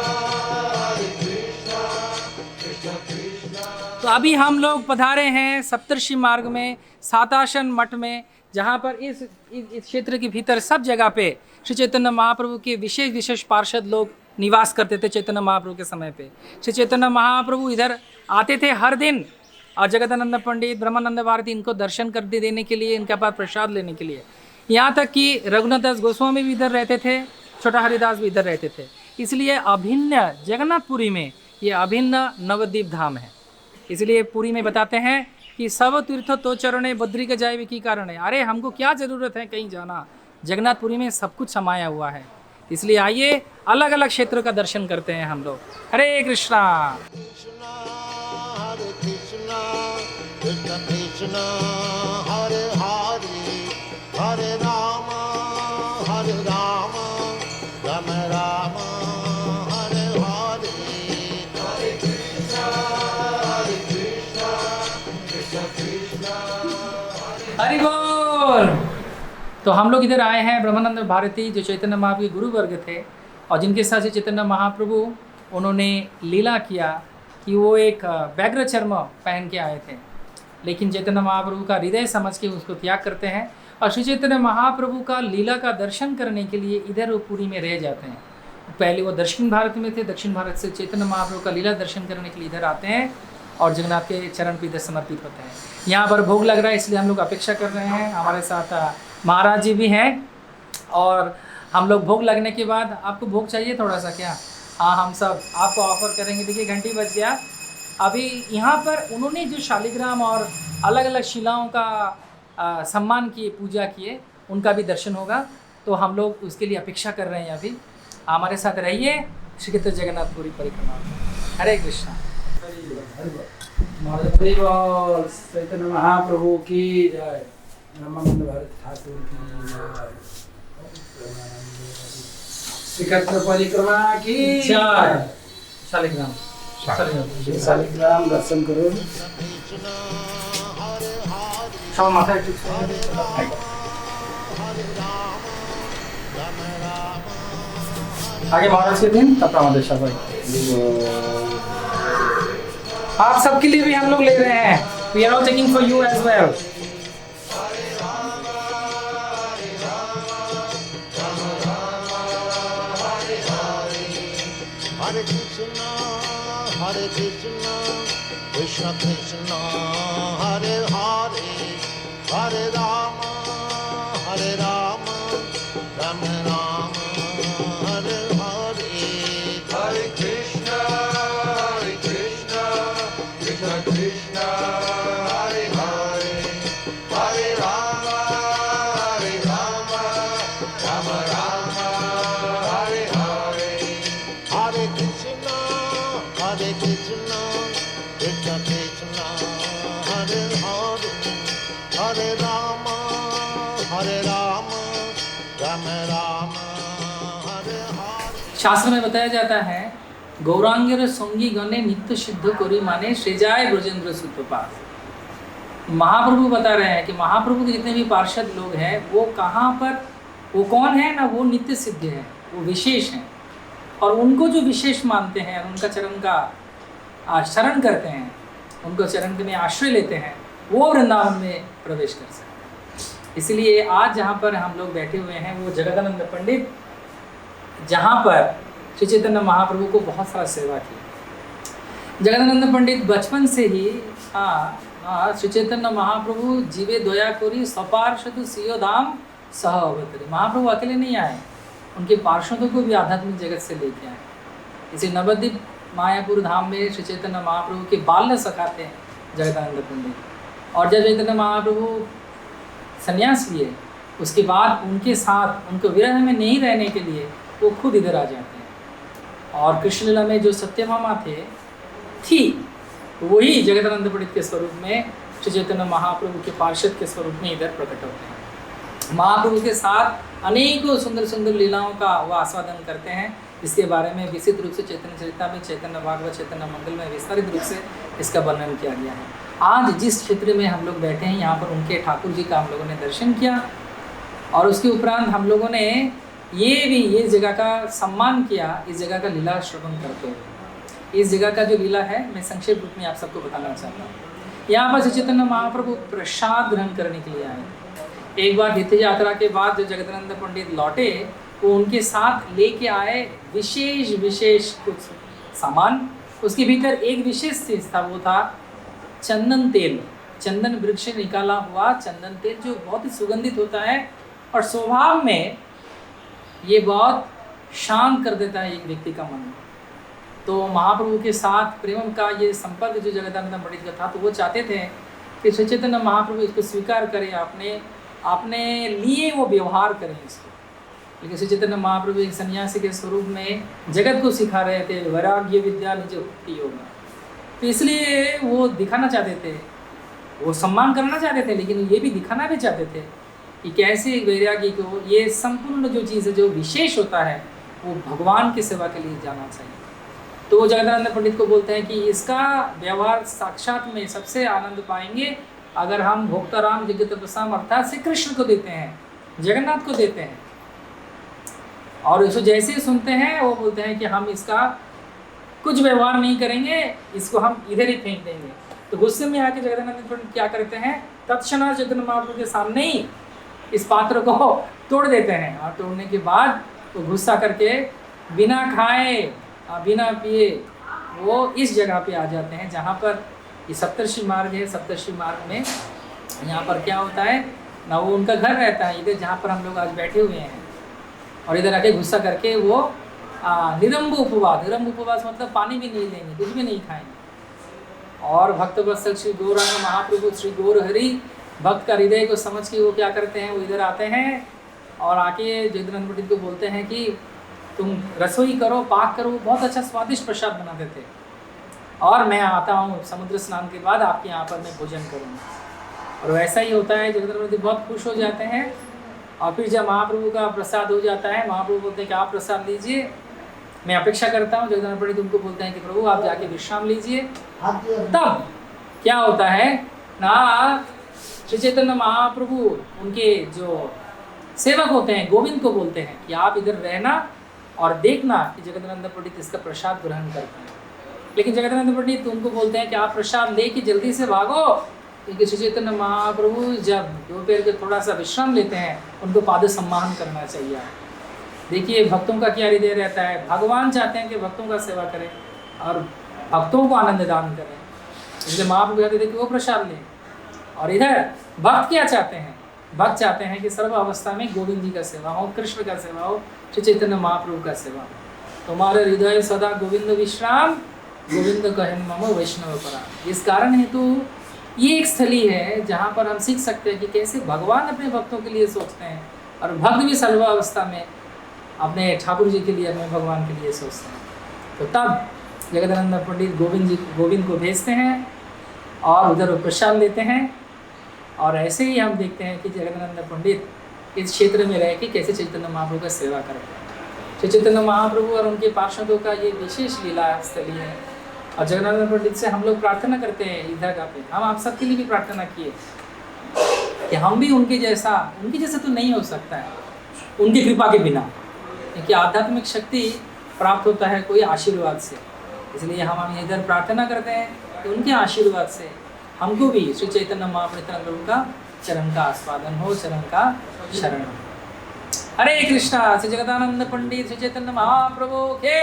Krishna Krishna। तो अभी हम लोग पधारे हैं सप्तर्षि मार्ग में, साताशन मठ में, जहाँ पर इस क्षेत्र के भीतर सब जगह पे श्री चैतन्य महाप्रभु के विशेष पार्षद लोग निवास करते थे। चैतन्य महाप्रभु के समय पे श्री चैतन्य महाप्रभु इधर आते थे हर दिन, और जगदानंद पंडित, ब्रह्मानंद भारती इनको दर्शन कर देने के लिए, इनके पास प्रसाद लेने के लिए। यहाँ तक कि रघुनाथ दास गोस्वामी भी इधर रहते थे, छोटा हरिदास भी इधर रहते थे। इसलिए अभिन्न जगन्नाथपुरी में ये अभिन्न नवद्वीप धाम है। इसलिए पुरी में बताते हैं कि सब तीर्थ तो चरणे बद्री के जाए की कारण है। अरे हमको क्या ज़रूरत है कहीं जाना, जगन्नाथपुरी में सब कुछ समाया हुआ है। इसलिए आइए अलग अलग क्षेत्रों का दर्शन करते हैं हम लोग। हरे Krishna. Hare Krishna, Krishna Krishna, Hare Hare, Hare Rama, Hare Rama, Rama Rama, Hare Hare, Hare Krishna, Krishna Krishna, Hari बोल। तो हम लोग इधर आए हैं, ब्रह्मानंद भारती जो चैतन्य महाप्रभु के गुरु वर्ग थे और जिनके साथ चैतन्य महाप्रभु उन्होंने लीला किया, कि वो एक व्याघ्र चर्म पहन के आए थे, लेकिन चैतन्य महाप्रभु का हृदय समझ के उसको त्याग करते हैं और श्री चैतन्य महाप्रभु का लीला का दर्शन करने के लिए इधर वो पुरी में रह जाते हैं। पहले वो दक्षिण भारत में थे, दक्षिण भारत से चैतन्य महाप्रभु का लीला दर्शन करने के लिए इधर आते हैं और जगन्नाथ के चरण पे इधर समर्पित होते हैं। यहाँ पर भोग लग रहा है, इसलिए हम लोग अपेक्षा कर रहे हैं। हमारे साथ महाराज जी भी हैं और हम लोग भोग लगने के बाद, आपको भोग चाहिए थोड़ा सा क्या? हाँ, हम सब आपको ऑफर करेंगे। देखिए घंटी बज गया। अभी यहाँ पर उन्होंने जो शालिग्राम और अलग अलग शिलाओं का सम्मान किए, पूजा किए, उनका भी दर्शन होगा, तो हम लोग उसके लिए अपेक्षा कर रहे हैं। अभी हमारे साथ रहिए श्री क्षेत्र जगन्नाथपुरी परिक्रमा में। हरे कृष्णा। चैतन्य महाप्रभु की जय, रामानंद भारत ठाकुर की जय, श्री क्षेत्र परिक्रमा की जय। शालिग्राम शालिग्राम दर्शन करो। सब माथा आगे महाराज के दिन तब रामादेशा भाई, आप सबके लिए भी हम लोग ले रहे हैं। We are all taking for you as well. Hare Krishna, Krishna Krishna, Hare Hare, Hare Rama, Rama Rama, Hare Hare. Hare Krishna, Krishna Krishna, Hare Hare, Hare Rama, Rama Rama, Hare Hare. Hare Krishna, Krishna Krishna, Hare Hare, Hare Rama, Rama Rama, Hare Hare. शास्त्र में बताया जाता है, गौरांगेर संगी गणे नित्य सिद्ध करी माने श्रेजाय ब्रजेंद्र सुतपास। महाप्रभु बता रहे हैं कि महाप्रभु के जितने भी पार्षद लोग हैं, वो कहाँ पर, वो कौन है ना, वो नित्य सिद्ध है, वो विशेष हैं, और उनको जो विशेष मानते हैं, उनका चरण का शरण करते हैं, उनको चरण में आश्रय लेते हैं, वो वृंदावन में प्रवेश कर सकते हैं। इसलिए आज जहाँ पर हम लोग बैठे हुए हैं, वो जगदानंद पंडित, जहाँ पर श्री चैतन्य महाप्रभु को बहुत सारा सेवा की। जगदानंद पंडित बचपन से ही श्री चैतन्य महाप्रभु जीवे दया करी सपार्षद सियो धाम सह अवतरी। महाप्रभु अकेले नहीं आए, उनके पार्षदों को भी आध्यात्मिक जगत से लेके आए। इसे नवद्वीप मायापुर धाम में श्री चैतन्य महाप्रभु के बाल्य सखा थे जगदानंद पंडित, और जब चैतन्य महाप्रभु संन्यास लिए, उसके बाद उनके साथ, उनको विरह में नहीं रहने के लिए वो खुद इधर आ जाते हैं। और कृष्ण लीला में जो सत्यभामा थी, वही जगदानंद पंडित के स्वरूप में, श्री चैतन्य महाप्रभु के पार्षद के स्वरूप में इधर प्रकट होते हैं। महाप्रभु के साथ अनेकों सुंदर सुंदर लीलाओं का वो आस्वादन करते हैं। इसके बारे में विस्तृत रूप से चैतन्य चरिता में, चैतन्य भागवत, चैतन्य मंगल में विस्तारित रूप से इसका वर्णन किया गया है। आज जिस क्षेत्र में हम लोग बैठे हैं, यहाँ पर उनके ठाकुर जी का हम लोगों ने दर्शन किया, और उसके उपरांत हम लोगों ने ये जगह का सम्मान किया, इस जगह का लीला श्रवण करते हुए। इस जगह का जो लीला है, मैं संक्षेप रूप में आप सबको बताना चाहता हूँ। यहाँ पर श्री चैतन्य महाप्रभु प्रसाद ग्रहण करने के लिए आए। एक बार तीर्थ यात्रा के बाद जो जगदानंद पंडित लौटे, वो उनके साथ लेके आए विशेष कुछ सामान। उसके भीतर एक विशेष चीज़ था, वो था चंदन तेल, चंदन वृक्ष से निकाला हुआ चंदन तेल, जो बहुत ही सुगंधित होता है और स्वभाव में ये बहुत शांत कर देता है एक व्यक्ति का मन। तो महाप्रभु के साथ प्रेम का ये संपर्क जो जगदानंद पंडित का था, तो वो चाहते थे कि श्री चैतन्य महाप्रभु इसको स्वीकार करें, अपने लिए वो व्यवहार करें इसको। लेकिन श्री चैतन्य महाप्रभु एक सन्यासी के स्वरूप में जगत को सिखा रहे थे वैराग्य विद्या निज भक्ति योग। तो इसलिए वो दिखाना चाहते थे, वो सम्मान करना चाहते थे, लेकिन ये भी दिखाना भी चाहते थे कि कैसे वैरागी को ये संपूर्ण जो चीज़ है, जो विशेष होता है, वो भगवान की सेवा के लिए जाना चाहिए। तो वो जगदानंद पंडित को बोलते हैं कि इसका व्यवहार साक्षात में सबसे आनंद पाएंगे अगर हम भोक्ताराम जगत प्रसाद अर्थात श्री कृष्ण को देते हैं, जगन्नाथ को देते हैं। और इसको जैसे ही सुनते हैं, वो बोलते हैं कि हम इसका कुछ व्यवहार नहीं करेंगे, इसको हम इधर ही फेंक देंगे। तो गुस्से में आके जगदानंद पंडित क्या करते हैं, तत्क्षणात चैतन्य महाप्रभु के सामने ही इस पात्र को तोड़ देते हैं, और तोड़ने के बाद वो गुस्सा करके बिना खाए बिना पिए वो इस जगह पे आ जाते हैं जहाँ पर ये सप्तर्षि मार्ग है। सप्तर्षि मार्ग में यहाँ पर क्या होता है ना, वो उनका घर रहता है इधर जहाँ पर हम लोग आज बैठे हुए हैं, और इधर आके गुस्सा करके वो निरंब उपवास मतलब पानी भी नहीं लेंगे, कुछ भी नहीं खाएंगे। और भक्त वत्सल श्री गौरांग महाप्रभु श्री गौर हरि भक्त का हृदय को समझ के वो क्या करते हैं, वो इधर आते हैं और आके जगदानंद पंडित को बोलते हैं कि तुम रसोई करो, पाक करो। बहुत अच्छा स्वादिष्ट प्रसाद बनाते थे, और मैं आता हूँ समुद्र स्नान के बाद आपके यहाँ पर मैं भोजन करूँगा। और वैसा ही होता है, जगदानंद पंडित बहुत खुश हो जाते हैं। और फिर जब महाप्रभु का प्रसाद हो जाता है, महाप्रभु बोलते हैं कि आप प्रसाद लीजिए, मैं अपेक्षा करता हूँ। जगदानंद पंडित उनको बोलते हैं कि प्रभु आप जाके विश्राम लीजिए। तब क्या होता है ना, श्री चैतन्य महाप्रभु उनके जो सेवक होते हैं गोविंद को बोलते हैं कि आप इधर रहना और देखना कि जगदानंद पंडित इसका प्रसाद ग्रहण करते हैं। लेकिन जगदानंद पंडित उनको बोलते हैं कि आप प्रसाद लेके जल्दी से भागो, क्योंकि श्री चैतन्य महाप्रभु जब दोपहर के थोड़ा सा विश्राम लेते हैं, उनको पाद सम्मान करना चाहिए। देखिए भक्तों का क्या हृदय रहता है, भगवान चाहते हैं कि भक्तों का सेवा करें और भक्तों को आनंद दान करें, इसलिए महाप्रभु कहते थे कि वो प्रसाद लें। और इधर भक्त क्या चाहते हैं, भक्त चाहते हैं कि सर्व अवस्था में गोविंद जी का सेवा हो, कृष्ण का सेवा हो, श्री चैतन्य महाप्रभु का सेवा हो। तुम्हारे हृदय सदा गोविंद विश्राम, गोविंद कहन मम वैष्णव पराम। इस कारण हेतु ये एक स्थली है जहाँ पर हम सीख सकते हैं कि कैसे भगवान अपने भक्तों के लिए सोचते हैं, और भक्त भी सर्वावस्था में अपने ठाकुर जी के लिए, अपने भगवान के लिए सोचते हैं। तो तब जगदानंद पंडित गोविंद को भेजते हैं और उधर वो प्रसाद लेते हैं। और ऐसे ही हम देखते हैं कि जगदानंद पंडित इस क्षेत्र में रह के कैसे चैतन्य महाप्रभु का सेवा करते हैं। श्री चैतन्य महाप्रभु और उनके पार्षदों का ये विशेष लीला स्थली है। और जगदानंद पंडित से हम लोग प्रार्थना करते हैं इधर का पे, हम आप सबके लिए भी प्रार्थना किए कि हम भी उनके जैसा तो नहीं हो सकता है उनकी कृपा के बिना, क्योंकि आध्यात्मिक शक्ति प्राप्त होता है कोई आशीर्वाद से। इसलिए हम इधर प्रार्थना करते हैं कि उनके आशीर्वाद से हमको भी श्री चैतन्य महाप्रभु का चरण का आस्वादन हो, चरण का शरण हो। हरे कृष्णा। श्री जगदानंद पंडित श्री चैतन्य महाप्रभु के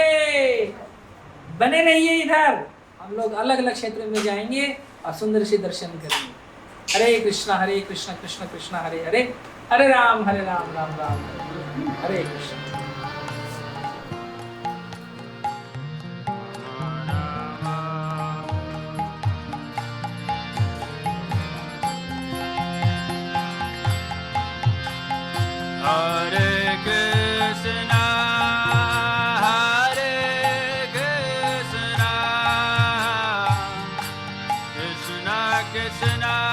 बने रहिए इधर, हम लोग अलग अलग क्षेत्र में जाएंगे और सुंदर से दर्शन करेंगे। हरे कृष्णा कृष्ण कृष्ण हरे हरे, हरे राम राम राम हरे Krishna. Hare Krishna, Hare Krishna, Krishna Krishna, Hare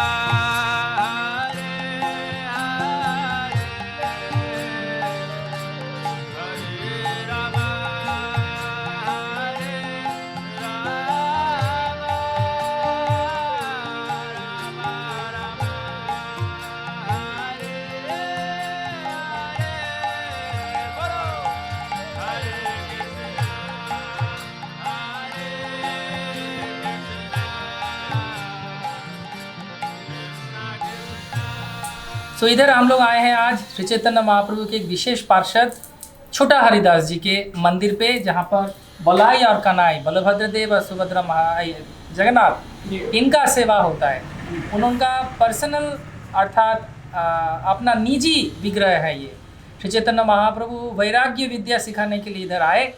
Hare, Hare Rama, Hare Rama, Rama Rama, Hare तो इधर हम लोग आए हैं आज श्री चैतन्य महाप्रभु के एक विशेष पार्षद छोटा हरिदास जी के मंदिर पे, जहाँ पर बलाई और कनाई, बलभद्र देव और सुभद्रा जगन्नाथ, इनका सेवा होता है। उनका पर्सनल अर्थात अपना निजी विग्रह है ये। श्री चैतन्य महाप्रभु वैराग्य विद्या सिखाने के लिए इधर आए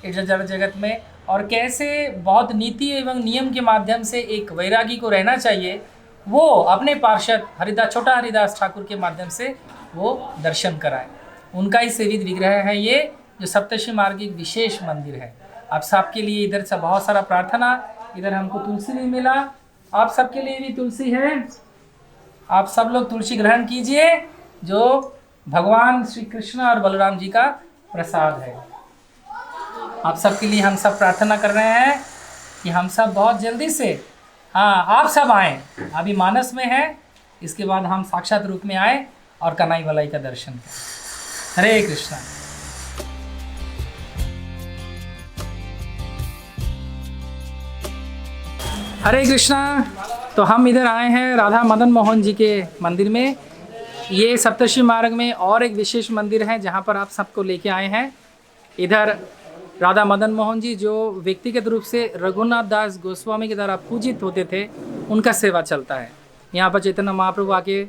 इस जड़ जगत में, और कैसे बहुत नीति एवं नियम के माध्यम से एक वैरागी को रहना चाहिए, वो अपने पार्षद छोटा हरिदास ठाकुर के माध्यम से वो दर्शन कराए। उनका ही सेवित विग्रह है ये, जो सप्तर्षि मार्ग एक विशेष मंदिर है। आप सबके लिए इधर से बहुत सारा प्रार्थना। इधर हमको तुलसी भी मिला, आप सबके लिए भी तुलसी है, आप सब लोग तुलसी ग्रहण कीजिए, जो भगवान श्री कृष्ण और बलराम जी का प्रसाद है। आप सबके लिए हम सब प्रार्थना कर रहे हैं कि हम सब बहुत जल्दी से, आप सब आएँ। अभी मानस में है, इसके बाद हम साक्षात रूप में आए और कनाई बलाई का दर्शन करें। हरे कृष्णा। हरे कृष्णा। तो हम इधर आए हैं राधा मदन मोहन जी के मंदिर में। ये सप्तर्षि मार्ग में और एक विशेष मंदिर है जहाँ पर आप सबको लेके आए हैं। इधर राधा मदन मोहन जी जो व्यक्तिगत रूप से रघुनाथ दास गोस्वामी के द्वारा पूजित होते थे, उनका सेवा चलता है। यहाँ पर चैतन्य महाप्रभु आके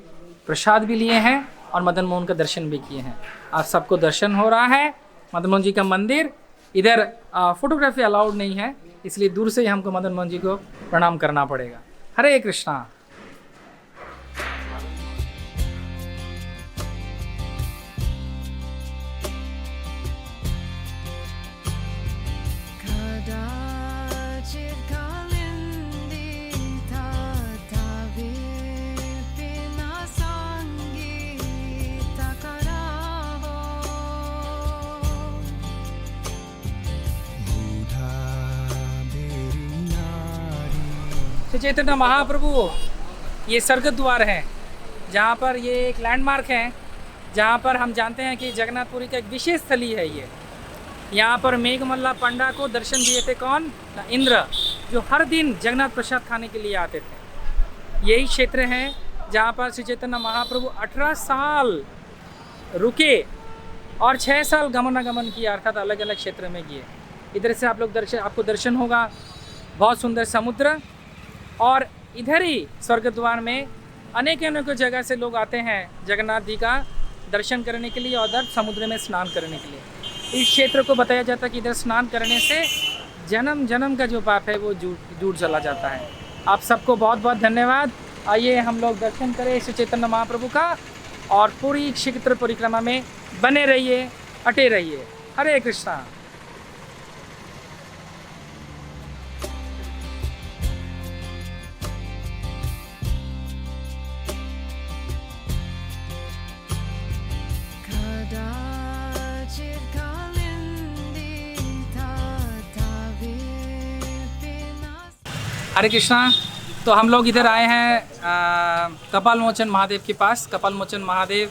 प्रसाद भी लिए हैं और मदन मोहन का दर्शन भी किए हैं। आप सबको दर्शन हो रहा है मदन मोहन जी का मंदिर। इधर फोटोग्राफी अलाउड नहीं है, इसलिए दूर से ही हमको मदन मोहन जी को प्रणाम करना पड़ेगा। हरे कृष्णा। श्री चैतन्य महाप्रभु ये स्वर्ग द्वार है, जहाँ पर ये एक लैंडमार्क है, जहाँ पर हम जानते हैं कि जगन्नाथपुरी का एक विशेष स्थली है ये। यहाँ पर मेघमल्ला पंडा को दर्शन दिए थे कौन? इंद्र, जो हर दिन जगन्नाथ प्रसाद खाने के लिए आते थे। यही क्षेत्र है जहाँ पर श्री चैतन्य महाप्रभु 18 साल रुके और 6 साल गमनागमन किया, अर्थात अलग अलग क्षेत्र में किए। इधर से आप लोग आपको दर्शन होगा, बहुत सुंदर समुद्र, और इधर ही स्वर्ग द्वार में अनेक जगह से लोग आते हैं जगन्नाथ जी का दर्शन करने के लिए और उधर समुद्र में स्नान करने के लिए। इस क्षेत्र को बताया जाता है कि इधर स्नान करने से जन्म जन्म का जो पाप है वो दूर चला जाता है। आप सबको बहुत बहुत धन्यवाद। आइए हम लोग दर्शन करें श्री चैतन्य महाप्रभु का और पूरी क्षेत्र परिक्रमा में बने रहिए, अटे रहिए। हरे कृष्णा। हरे कृष्णा। तो हम लोग इधर आए हैं कपाल मोचन महादेव के पास। कपाल मोचन महादेव,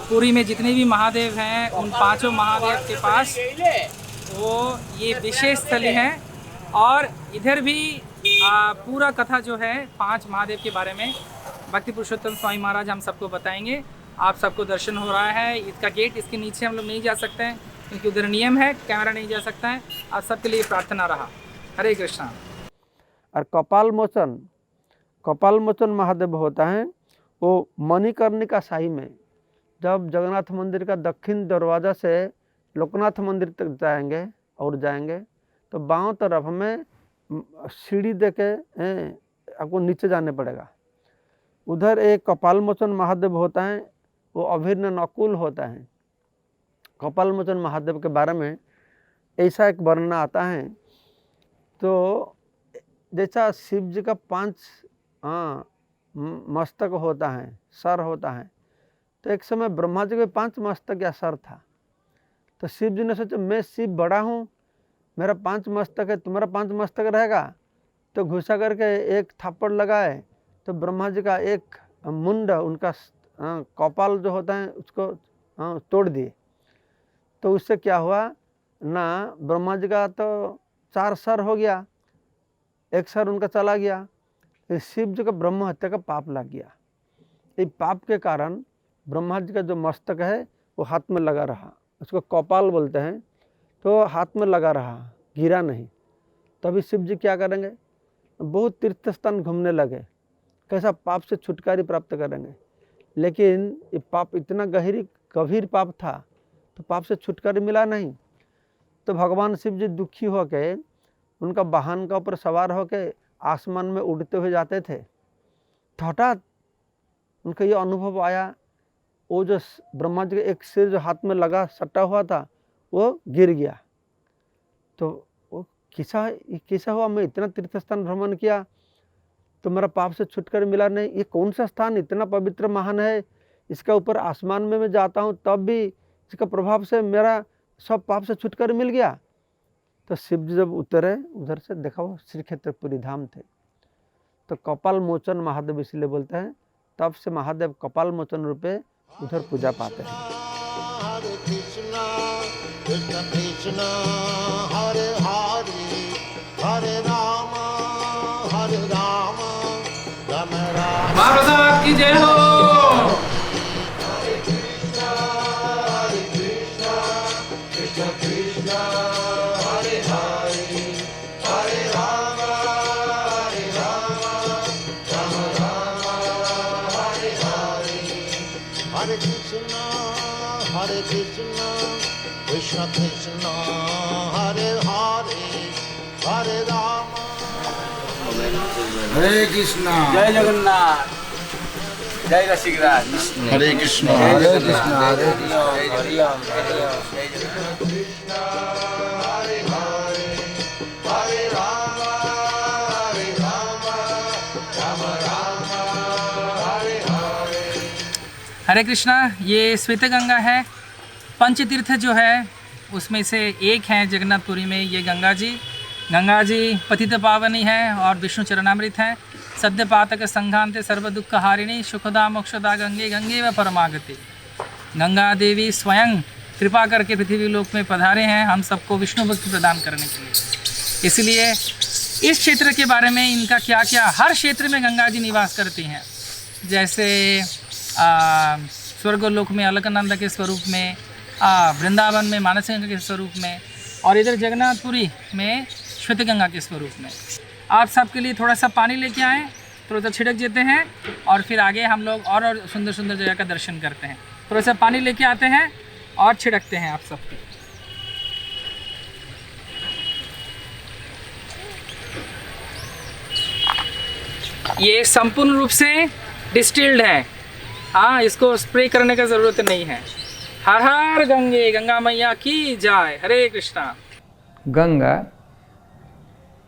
पुरी में जितने भी महादेव हैं उन 5 महादेव के पास वो ये विशेष स्थली है। और इधर भी पूरा कथा जो है 5 महादेव के बारे में भक्ति पुरुषोत्तम स्वामी महाराज हम सबको बताएंगे। आप सबको दर्शन हो रहा है। इसका गेट, इसके नीचे हम लोग नहीं जा सकते हैं क्योंकि उधर नियम है, कैमरा नहीं जा सकता है। आप सबके लिए प्रार्थना रहा। हरे कृष्णा। और कपाल मोचन महादेव होता है वो मणिकर्णिका शाही में, जब जगन्नाथ मंदिर का दक्षिण दरवाज़ा से लोकनाथ मंदिर तक जाएंगे तो बाँव तरफ हमें सीढ़ी दे के आपको नीचे जाने पड़ेगा। उधर एक कपाल मोचन महादेव होता है, वो अभिन्न नकुल होता है। कपाल मोचन महादेव के बारे में ऐसा एक वर्णन आता है, तो जैसा शिव जी का 5 मस्तक होता है, सर होता है, तो एक समय ब्रह्मा जी के 5 मस्तक या सर था। तो शिव जी ने सोचा मैं शिव बड़ा हूँ, मेरा 5 मस्तक है, तुम्हारा 5 मस्तक रहेगा। तो घुसा करके एक थप्पड़ लगाए तो ब्रह्मा जी का एक मुंड, उनका कपाल जो होता है उसको तोड़ दिए। तो उससे क्या हुआ ना, ब्रह्मा जी का तो 4 सर हो गया, एक सर उनका चला गया। शिव जी का ब्रह्म हत्या का पाप लग गया। इस पाप के कारण ब्रह्मा जी का जो मस्तक है वो हाथ में लगा रहा, उसको कपाल बोलते हैं। तो हाथ में लगा रहा, गिरा नहीं। तभी शिव जी क्या करेंगे, बहुत तीर्थ स्थान घूमने लगे, कैसा पाप से छुटकारा प्राप्त करेंगे। लेकिन ये पाप इतना गंभीर पाप था, तो पाप से छुटकारा मिला नहीं। तो भगवान शिव जी दुखी होकर उनका वाहन का ऊपर सवार होकर आसमान में उड़ते हुए जाते थे। तो हठात उनका ये अनुभव आया, वो जो ब्रह्मा जी का एक सिर जो हाथ में लगा सटा हुआ था वो गिर गया। तो वो कैसा हुआ, मैं इतना तीर्थ स्थान भ्रमण किया तो मेरा पाप से छुटकारा मिला नहीं। ये कौन सा स्थान इतना पवित्र महान है, इसका ऊपर आसमान में मैं जाता हूँ तब भी इसका प्रभाव से मेरा सब पाप से छुटकारा मिल गया। तो शिव जी जब उतरे उधर से देखा वो श्री क्षेत्रपुरी धाम थे। तो कपाल मोचन महादेव इसलिए बोलते हैं, तब से महादेव कपाल मोचन रूपे उधर पूजा पाते हैं। हरे कृष्णा कृष्ण कृष्ण हरे हरे हरे राम महाप्रसाद की जय हो। Hare Krishna, Krishna Krishna, Hare Hare, Hare Rama. हरे कृष्णा जय जगन्नाथ, जय रसिकराज। हरे कृष्णा हरे कृष्णा हरे कृष्णा हरे कृष्णा। ये श्वेत गंगा है, पंचतीर्थ जो है उसमें से एक है जगन्नाथपुरी में। ये गंगा जी पतित पावनी है और विष्णु चरणामृत है। सद्य पातक संघांते सर्व दुख हारिणी, सुखदा मोक्षदा गंगे गंगे व परमागति। गंगा देवी स्वयं कृपा करके पृथ्वी लोक में पधारे हैं हम सबको विष्णु भक्ति प्रदान करने के लिए। इसलिए इस क्षेत्र के बारे में इनका क्या क्या, हर क्षेत्र में गंगा जी निवास करती हैं। जैसे स्वर्गलोक में अलकनंदा के स्वरूप में, वृंदावन में मानस गंगा के स्वरूप में, और इधर जगन्नाथपुरी में श्वेत गंगा के स्वरूप में। आप सबके लिए थोड़ा सा पानी लेके आएँ, थोड़ा सा छिड़क देते हैं और फिर आगे हम लोग और सुंदर सुंदर जगह का दर्शन करते हैं। थोड़ा सा पानी लेके आते हैं और छिड़कते हैं आप सबके। ये संपूर्ण रूप से डिस्टिल्ड है, हाँ, इसको स्प्रे करने का ज़रूरत नहीं है। हर हर गंगे, गंगा मैया की जय। हरे कृष्णा। गंगा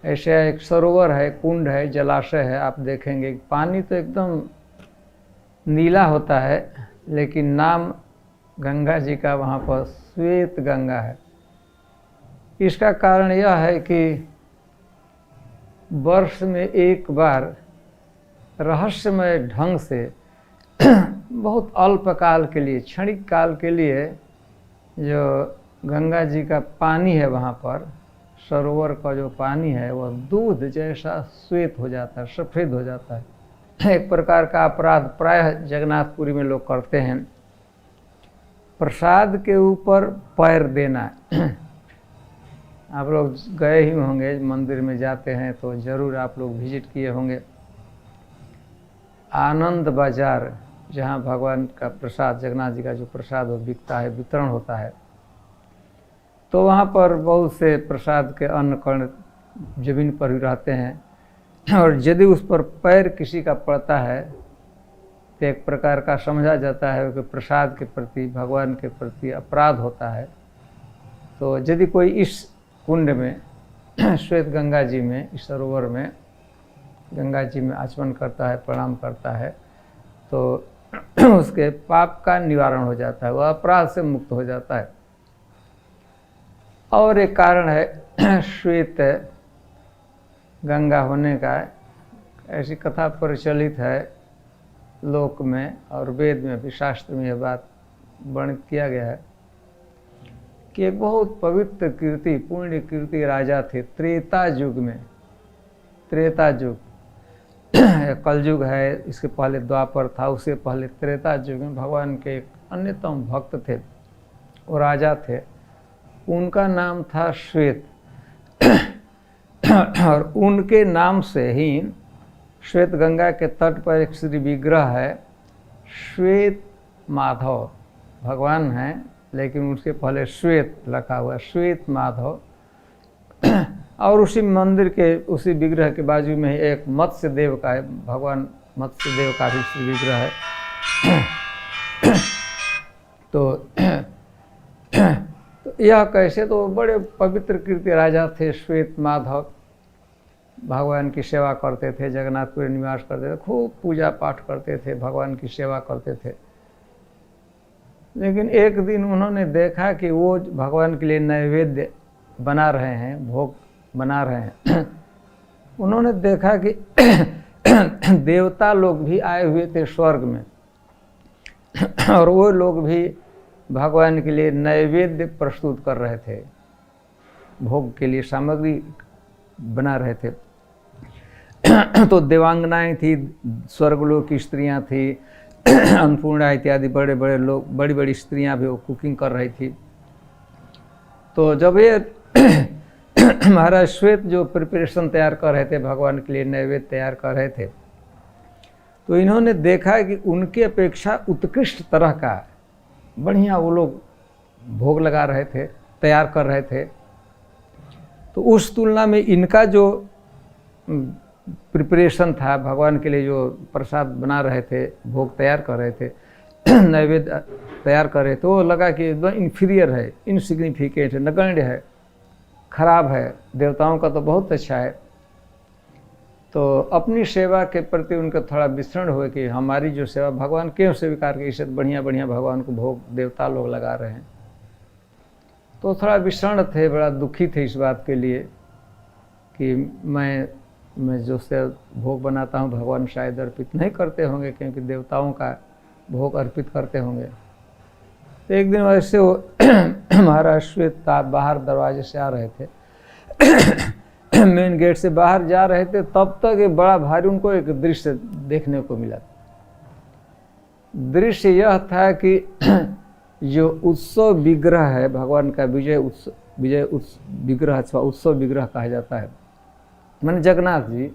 ऐसे एक सरोवर है, कुंड है, जलाशय है। आप देखेंगे पानी तो एकदम नीला होता है, लेकिन नाम गंगा जी का वहाँ पर श्वेत गंगा है। इसका कारण यह है कि वर्ष में एक बार रहस्यमय ढंग से बहुत अल्पकाल के लिए, क्षणिक काल के लिए, जो गंगा जी का पानी है वहाँ पर, सरोवर का जो पानी है वह दूध जैसा श्वेत हो जाता है, सफ़ेद हो जाता है। एक प्रकार का अपराध प्रायः जगन्नाथपुरी में लोग करते हैं, प्रसाद के ऊपर पैर देना। आप लोग गए ही होंगे, मंदिर में जाते हैं तो ज़रूर आप लोग विजिट किए होंगे। आनंद बाजार, जहाँ भगवान का प्रसाद, जगन्नाथ जी का जो प्रसाद वो बिकता है, वितरण होता है, तो वहाँ पर बहुत से प्रसाद के अन्न कण जमीन पर ही रहते हैं, और यदि उस पर पैर किसी का पड़ता है तो एक प्रकार का समझा जाता है कि प्रसाद के प्रति, भगवान के प्रति अपराध होता है। तो यदि कोई इस कुंड में, श्वेत गंगा जी में, इस सरोवर में गंगा जी में आचमन करता है, प्रणाम करता है, तो उसके पाप का निवारण हो जाता है, वह अपराध से मुक्त हो जाता है। और एक कारण है श्वेत गंगा होने का, ऐसी कथा प्रचलित है लोक में, और वेद में भी, शास्त्र में यह बात वर्णित किया गया है कि एक बहुत पवित्र कीर्ति, पुण्य कीर्ति राजा थे त्रेता युग में। त्रेता युग, कलयुग है, इसके पहले द्वापर था, उससे पहले त्रेता युग में भगवान के एक अन्यतम भक्त थे, वो राजा थे, उनका नाम था श्वेत। और उनके नाम से ही श्वेत गंगा के तट पर एक श्री विग्रह है, श्वेत माधव भगवान हैं, लेकिन उसके पहले श्वेत लिखा हुआ है, श्वेत माधव। और उसी मंदिर के, उसी विग्रह के बाजू में ही एक मत्स्य देव का है, भगवान मत्स्य देव का भी श्री विग्रह है। तो यह कैसे, तो बड़े पवित्र कीर्ति राजा थे श्वेत माधव, भगवान की सेवा करते थे, जगन्नाथपुरी निवास करते थे, खूब पूजा पाठ करते थे, भगवान की सेवा करते थे। लेकिन एक दिन उन्होंने देखा कि वो भगवान के लिए नैवेद्य बना रहे हैं, भोग बना रहे हैं। उन्होंने देखा कि देवता लोग भी आए हुए थे स्वर्ग में, और वो लोग भी भगवान के लिए नैवेद्य प्रस्तुत कर रहे थे, भोग के लिए सामग्री बना रहे थे। तो देवांगनाएं थी, स्वर्गलोक की स्त्रियां थी, अन्नपूर्णा इत्यादि बड़े बड़े लोग, बड़ी बड़ी स्त्रियां भी वो कुकिंग कर रही थी। तो जब ये महाराज श्वेत जो प्रिपरेशन तैयार कर रहे थे, भगवान के लिए नैवेद्य तैयार कर रहे थे, तो इन्होंने देखा कि उनकी अपेक्षा उत्कृष्ट तरह का बढ़िया वो लोग भोग लगा रहे थे, तैयार कर रहे थे। तो उस तुलना में इनका जो प्रिपरेशन था, भगवान के लिए जो प्रसाद बना रहे थे, भोग तैयार कर रहे थे, नैवेद्य तैयार कर रहे थे, वो लगा कि एकदम इन्फीरियर है, इनसिग्निफिकेंट है, नगण्य है, खराब है। देवताओं का तो बहुत अच्छा है। तो अपनी सेवा के प्रति उनका थोड़ा विस्मरण हुए कि हमारी जो सेवा भगवान क्यों स्वीकार की, इससे बढ़िया बढ़िया भगवान को भोग देवता लोग लगा रहे हैं। तो थोड़ा विस्मरण थे, बड़ा दुखी थे इस बात के लिए कि मैं जो से भोग बनाता हूँ भगवान शायद अर्पित नहीं करते होंगे, क्योंकि देवताओं का भोग अर्पित करते होंगे। तो एक दिन वैसे वो महाराज श्वेत बाहर दरवाजे से आ रहे थे, मेन गेट से बाहर जा रहे थे, तब तक एक बड़ा भारी उनको एक दृश्य देखने को मिला। दृश्य यह था कि जो उत्सव विग्रह है भगवान का, विजय विग्रह अथवा उत्सव विग्रह कहा जाता है, मैंने जगन्नाथ जी,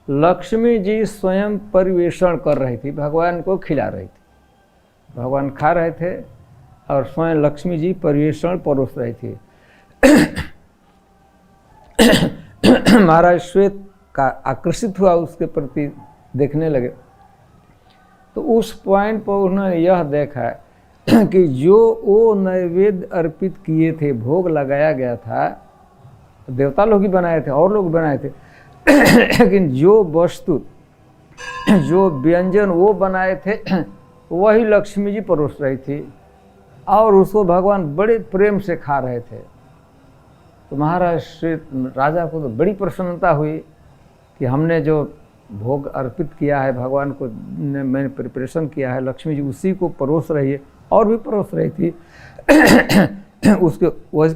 लक्ष्मी जी स्वयं परिवेषण कर रही थी, भगवान को खिला रही थी। भगवान खा रहे थे और स्वयं लक्ष्मी जी परिवेषण परोस रही थी। महाराज श्वेत का आकर्षित हुआ, उसके प्रति देखने लगे। तो उस पॉइंट पर उन्होंने यह देखा कि जो वो नैवेद्य अर्पित किए थे, भोग लगाया गया था, देवता लोग ही बनाए थे और लोग बनाए थे, लेकिन जो वस्तु, जो व्यंजन वो बनाए थे, वही लक्ष्मी जी परोस रही थी और उसको भगवान बड़े प्रेम से खा रहे थे। तो महाराज श्री राजा को तो बड़ी प्रसन्नता हुई कि हमने जो भोग अर्पित किया है भगवान को, मैंने प्रिपरेशन किया है, लक्ष्मी जी उसी को परोस रही है और भी परोस रही थी। उसके वही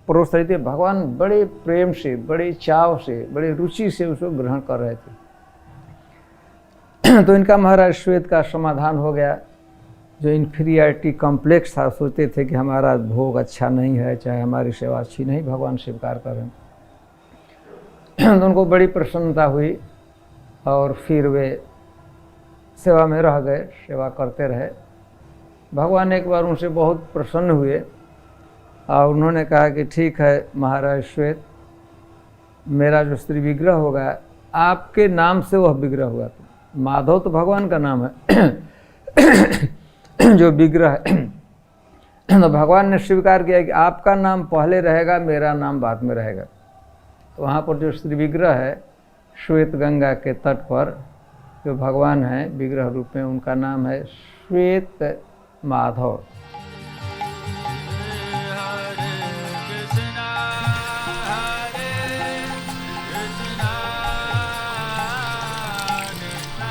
परोस रही थी। भगवान बड़े प्रेम से, बड़े चाव से, बड़े रुचि से उसको ग्रहण कर रहे थे। तो इनका महाराज श्वेत का समाधान हो गया। जो इन्फीरियरिटी कॉम्प्लेक्स था, सोचते थे कि हमारा भोग अच्छा नहीं है, चाहे हमारी सेवा अच्छी नहीं, भगवान स्वीकार कर रहे हैं। तो उनको बड़ी प्रसन्नता हुई और फिर वे सेवा में रह गए, सेवा करते रहे। भगवान एक बार उनसे बहुत प्रसन्न हुए और उन्होंने कहा कि ठीक है महाराज श्वेत, मेरा जो स्त्री विग्रह होगा, आपके नाम से वह विग्रह हुआ। माधव तो भगवान का नाम है, जो विग्रह है। तो भगवान ने स्वीकार किया कि आपका नाम पहले रहेगा, मेरा नाम बाद में रहेगा। तो वहाँ पर जो श्री विग्रह है, श्वेत गंगा के तट पर जो भगवान हैं विग्रह रूप में, उनका नाम है श्वेत माधव।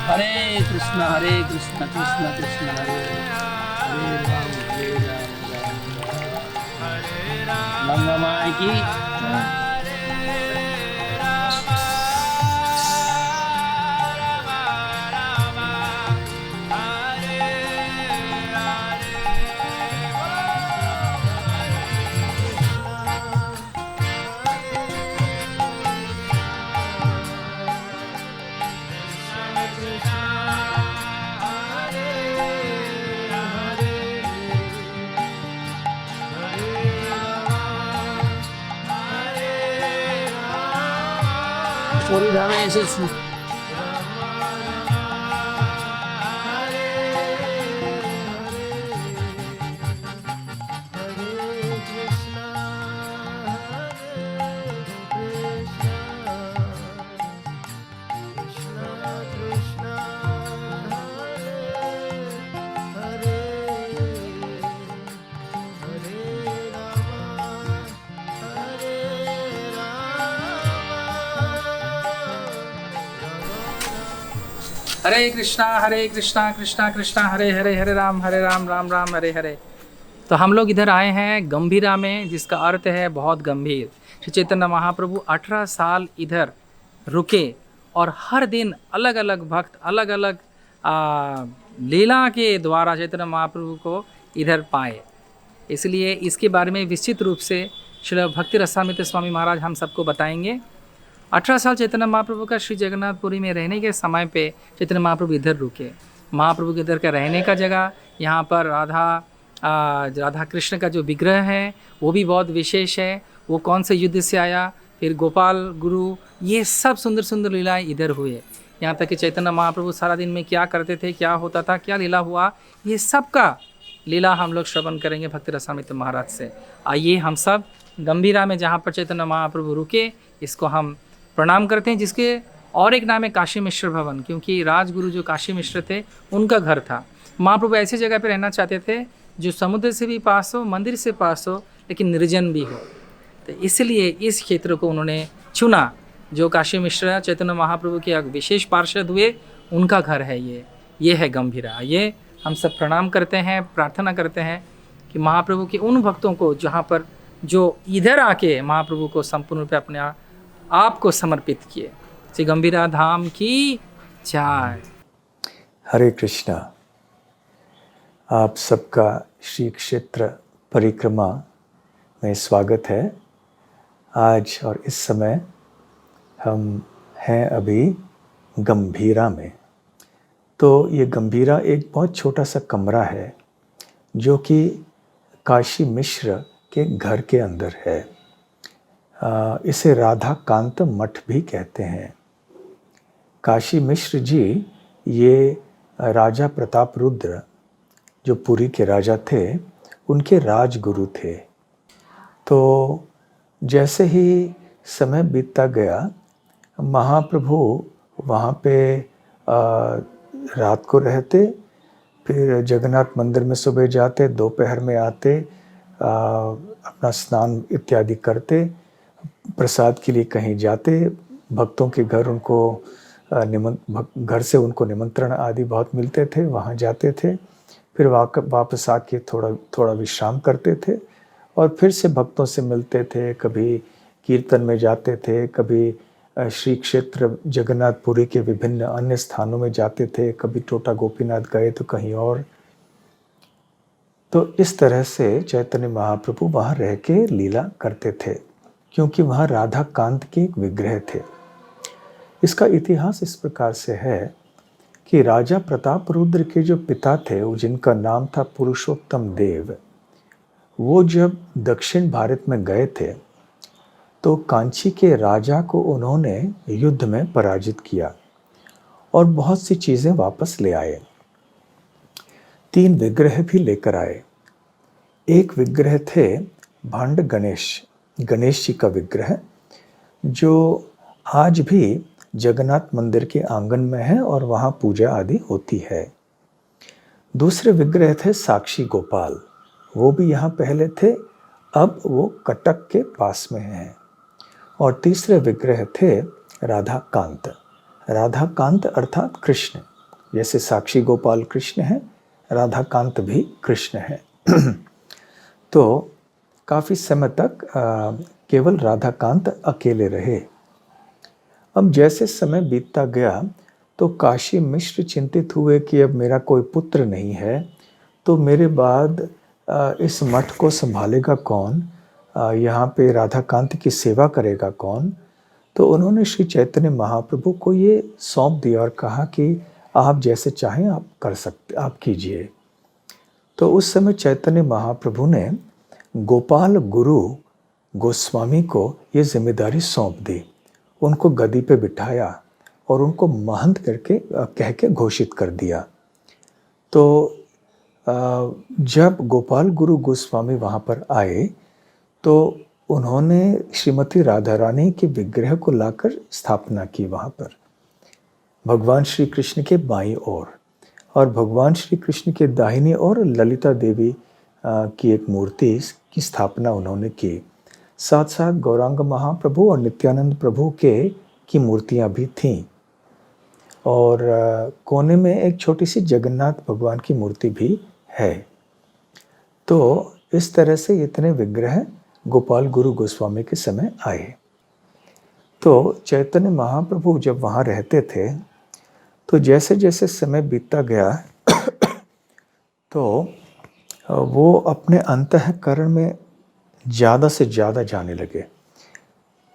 हरे कृष्णा कृष्ण कृष्ण हरे हरे राम गंगा माई की। पूरी धाम ऐसे हरे कृष्णा कृष्णा कृष्णा हरे हरे, हरे राम राम राम हरे हरे। तो हम लोग इधर आए हैं गंभीरा में, जिसका अर्थ है बहुत गंभीर। श्री चैतन्य महाप्रभु 18 साल इधर रुके और हर दिन अलग अलग भक्त अलग अलग लीला के द्वारा चैतन्य महाप्रभु को इधर पाए। इसलिए इसके बारे में विस्तृत रूप से श्री भक्ति रसामृत स्वामी महाराज हम सबको बताएंगे। 18 साल चैतन्य महाप्रभु का श्री जगन्नाथपुरी में रहने के समय पे चैतन्य महाप्रभु इधर रुके। महाप्रभु के इधर का रहने का जगह, यहाँ पर राधा कृष्ण का जो विग्रह है वो भी बहुत विशेष है। वो कौन से युद्ध से आया, फिर गोपाल गुरु, ये सब सुंदर सुंदर लीलाएं इधर हुए। यहाँ तक कि चैतन्य महाप्रभु सारा दिन में क्या करते थे, क्या होता था, क्या लीला हुआ, ये सब का लीला हम लोग श्रवण करेंगे भक्ति रसामृत महाराज से। आइए हम सब गंभीरा में जहाँ पर चैतन्य महाप्रभु रुके इसको हम प्रणाम करते हैं, जिसके और एक नाम है काशी मिश्र भवन, क्योंकि राजगुरु जो काशी मिश्र थे उनका घर था। महाप्रभु ऐसी जगह पे रहना चाहते थे जो समुद्र से भी पास हो, मंदिर से पास हो, लेकिन निर्जन भी हो। तो इसलिए इस क्षेत्र को उन्होंने चुना। जो काशी मिश्र चैतन्य महाप्रभु के एक विशेष पार्षद हुए, उनका घर है ये है गंभीरा। ये हम सब प्रणाम करते हैं, प्रार्थना करते हैं कि महाप्रभु के उन भक्तों को जहाँ पर जो इधर आके महाप्रभु को संपूर्ण रूप अपने आप को समर्पित किए। श्री गंभीरा धाम की जय। हरे कृष्णा। आप सबका श्री क्षेत्र परिक्रमा में स्वागत है। आज और इस समय हम हैं अभी गंभीरा में। तो ये गंभीरा एक बहुत छोटा सा कमरा है जो कि काशी मिश्र के घर के अंदर है। इसे राधा कांत मठ भी कहते हैं। काशी मिश्र जी ये राजा प्रताप रुद्र जो पुरी के राजा थे, उनके राजगुरु थे। तो जैसे ही समय बीतता गया, महाप्रभु वहाँ पे रात को रहते, फिर जगन्नाथ मंदिर में सुबह जाते, दोपहर में आते, अपना स्नान इत्यादि करते, प्रसाद के लिए कहीं जाते, भक्तों के घर उनको घर से उनको निमंत्रण आदि बहुत मिलते थे, वहाँ जाते थे, फिर वापस आके थोड़ा विश्राम करते थे और फिर से भक्तों से मिलते थे। कभी कीर्तन में जाते थे, कभी श्री क्षेत्र जगन्नाथपुरी के विभिन्न अन्य स्थानों में जाते थे, कभी टोटा गोपीनाथ गए तो कहीं और। तो इस तरह से चैतन्य महाप्रभु वहाँ रह के लीला करते थे, क्योंकि वहाँ राधा कांत के एक विग्रह थे। इसका इतिहास इस प्रकार से है कि राजा प्रताप रुद्र के जो पिता थे, जिनका नाम था पुरुषोत्तम देव, वो जब दक्षिण भारत में गए थे तो कांची के राजा को उन्होंने युद्ध में पराजित किया और बहुत सी चीज़ें वापस ले आए। 3 विग्रह भी लेकर आए। एक विग्रह थे भांड गणेश जी का विग्रह, जो आज भी जगन्नाथ मंदिर के आंगन में है और वहाँ पूजा आदि होती है। दूसरे विग्रह थे साक्षी गोपाल, वो भी यहाँ पहले थे, अब वो कटक के पास में हैं। और तीसरे विग्रह थे राधा कांत अर्थात कृष्ण। जैसे साक्षी गोपाल कृष्ण है, राधा कांत भी कृष्ण है। तो काफ़ी समय तक केवल राधा कांत अकेले रहे। अब जैसे समय बीतता गया तो काशी मिश्र चिंतित हुए कि अब मेरा कोई पुत्र नहीं है, तो मेरे बाद इस मठ को संभालेगा कौन, यहाँ पे राधा कांत की सेवा करेगा कौन। तो उन्होंने श्री चैतन्य महाप्रभु को ये सौंप दिया और कहा कि आप जैसे चाहें आप कर सकते, आप कीजिए। तो उस समय चैतन्य महाप्रभु ने गोपाल गुरु गोस्वामी को ये जिम्मेदारी सौंप दी। उनको गद्दी पे बिठाया और उनको महंत कह के घोषित कर दिया। तो जब गोपाल गुरु गोस्वामी वहाँ पर आए तो उन्होंने श्रीमती राधा रानी के विग्रह को लाकर स्थापना की वहाँ पर, भगवान श्री कृष्ण के बाईं ओर, और भगवान श्री कृष्ण के दाहिनी ओर ललिता देवी की एक मूर्ति की स्थापना उन्होंने की। साथ साथ गौरांग महाप्रभु और नित्यानंद प्रभु की मूर्तियां भी थीं, और कोने में एक छोटी सी जगन्नाथ भगवान की मूर्ति भी है। तो इस तरह से इतने विग्रह गोपाल गुरु गोस्वामी के समय आए। तो चैतन्य महाप्रभु जब वहाँ रहते थे तो जैसे जैसे समय बीतता गया तो वो अपने अंतःकरण में ज़्यादा से ज़्यादा जाने लगे।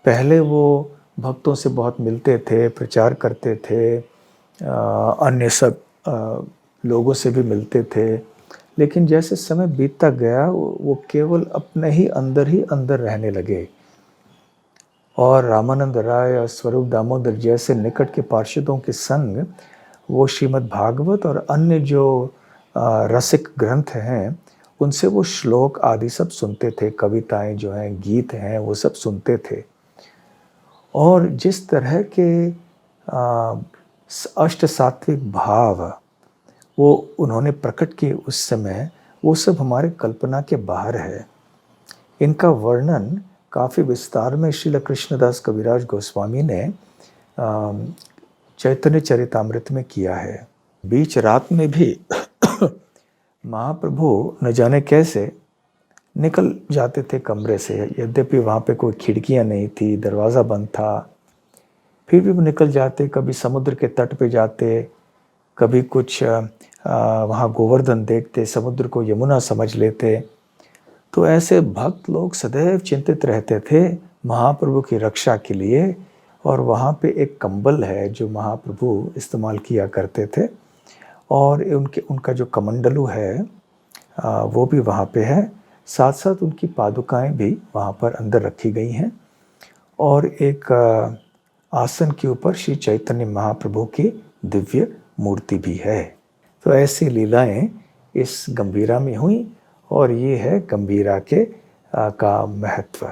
पहले वो भक्तों से बहुत मिलते थे, प्रचार करते थे, अन्य सब लोगों से भी मिलते थे, लेकिन जैसे समय बीतता गया वो केवल अपने ही अंदर रहने लगे। और रामानंद राय और स्वरूप दामोदर जैसे निकट के पार्षदों के संग वो श्रीमद् भागवत और अन्य जो रसिक ग्रंथ हैं उनसे वो श्लोक आदि सब सुनते थे, कविताएं जो हैं, गीत हैं, वो सब सुनते थे। और जिस तरह के अष्ट सात्विक भाव वो उन्होंने प्रकट किए उस समय, वो सब हमारे कल्पना के बाहर है। इनका वर्णन काफ़ी विस्तार में श्रील कृष्णदास कविराज गोस्वामी ने चैतन्य चरितामृत में किया है। बीच रात में भी महाप्रभु न जाने कैसे निकल जाते थे कमरे से, यद्यपि वहाँ पे कोई खिड़कियाँ नहीं थी, दरवाज़ा बंद था, फिर भी वो निकल जाते। कभी समुद्र के तट पे जाते, कभी कुछ वहाँ गोवर्धन देखते, समुद्र को यमुना समझ लेते। तो ऐसे भक्त लोग सदैव चिंतित रहते थे महाप्रभु की रक्षा के लिए। और वहाँ पे एक कंबल है जो महाप्रभु इस्तेमाल किया करते थे, और उनका जो कमंडलू है वो भी वहाँ पे है। साथ साथ उनकी पादुकाएं भी वहाँ पर अंदर रखी गई हैं, और एक आसन के ऊपर श्री चैतन्य महाप्रभु की दिव्य मूर्ति भी है। तो ऐसी लीलाएं इस गंभीरा में हुई, और ये है गंभीरा के का महत्व।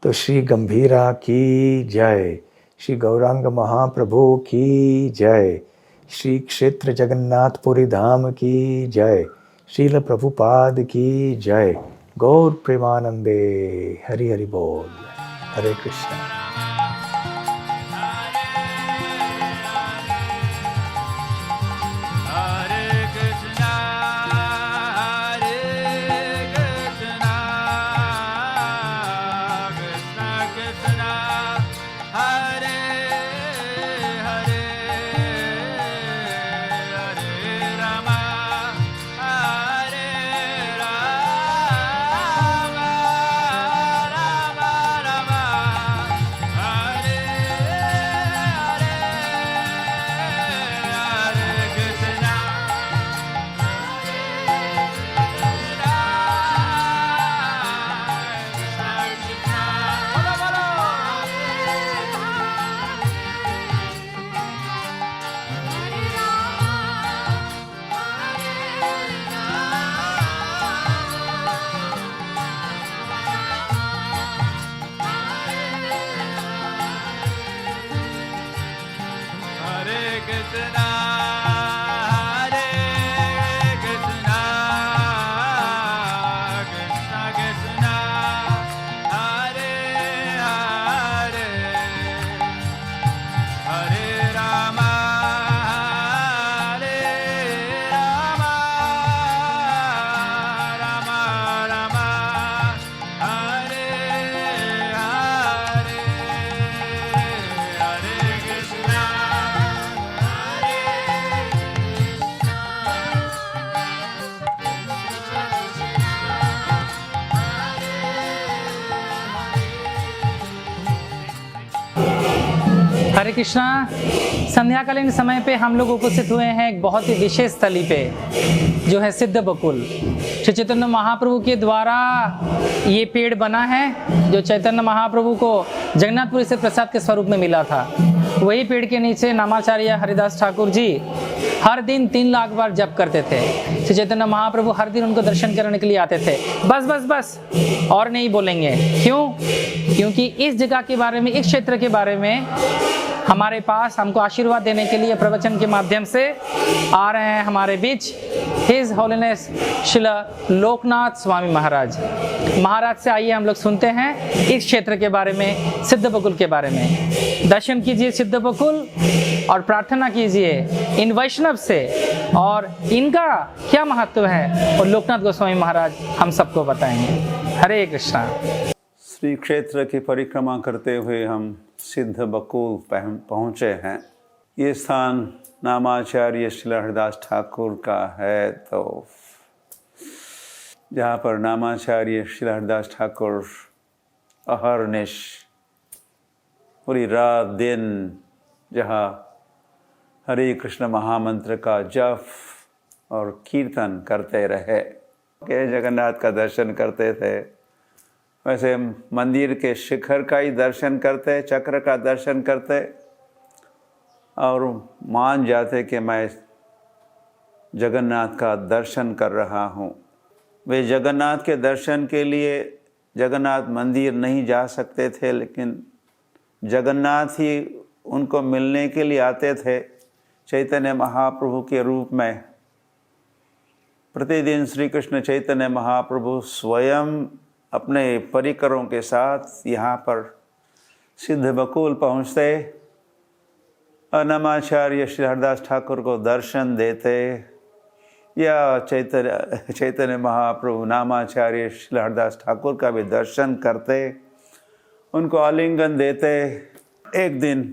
तो श्री गंभीरा की जय, श्री गौरांग महाप्रभु की जय, श्री क्षेत्र जगन्नाथपुरी धाम की जय, श्रील प्रभुपाद की जय। गौर प्रेमानंदे, हरि हरि बोल। हरे कृष्ण। हरे कृष्णा। संध्याकालीन समय पे हम लोग उपस्थित हुए हैं एक बहुत ही विशेष स्थली पे, जो है सिद्ध बकुल। श्री चैतन्य महाप्रभु के द्वारा ये पेड़ बना है, जो चैतन्य महाप्रभु को जगन्नाथपुरी से प्रसाद के स्वरूप में मिला था। वही पेड़ के नीचे नामाचार्य हरिदास ठाकुर जी हर दिन 3 लाख बार जप करते थे। श्री चैतन्य महाप्रभु हर दिन उनको दर्शन करने के लिए आते थे। बस बस बस और नहीं बोलेंगे। क्यों? क्योंकि इस जगह के बारे में, इस क्षेत्र के बारे में हमारे पास हमको आशीर्वाद देने के लिए प्रवचन के माध्यम से आ रहे हैं हमारे बीच हिज होलीनेस श्रील लोकनाथ स्वामी महाराज। महाराज से आइए हम लोग सुनते हैं इस क्षेत्र के बारे में, सिद्ध बकुल के बारे में। दर्शन कीजिए सिद्ध बकुल और प्रार्थना कीजिए इन वैष्णव से, और इनका क्या महत्व है और लोकनाथ गोस्वामी महाराज हम सबको बताएंगे। हरे कृष्णा। श्री क्षेत्र की परिक्रमा करते हुए हम सिद्ध बकुल पहुँचे हैं। ये स्थान नामाचार्य श्री हरिदास ठाकुर का है, तो जहाँ पर नामाचार्य श्री हरिदास ठाकुर अहरनिश पूरी रात दिन जहाँ हरे कृष्ण महामंत्र का जप और कीर्तन करते रहे, के जगन्नाथ का दर्शन करते थे। वैसे मंदिर के शिखर का ही दर्शन करते, चक्र का दर्शन करते और मान जाते कि मैं जगन्नाथ का दर्शन कर रहा हूँ। वे जगन्नाथ के दर्शन के लिए जगन्नाथ मंदिर नहीं जा सकते थे, लेकिन जगन्नाथ ही उनको मिलने के लिए आते थे चैतन्य महाप्रभु के रूप में। प्रतिदिन श्री कृष्ण चैतन्य महाप्रभु स्वयं अपने परिकरों के साथ यहाँ पर सिद्ध बकुल पहुँचते और नामाचार्य श्री हरिदास ठाकुर को दर्शन देते, या चैतन्य महाप्रभु नामाचार्य श्री हरिदास ठाकुर का भी दर्शन करते, उनको आलिंगन देते। एक दिन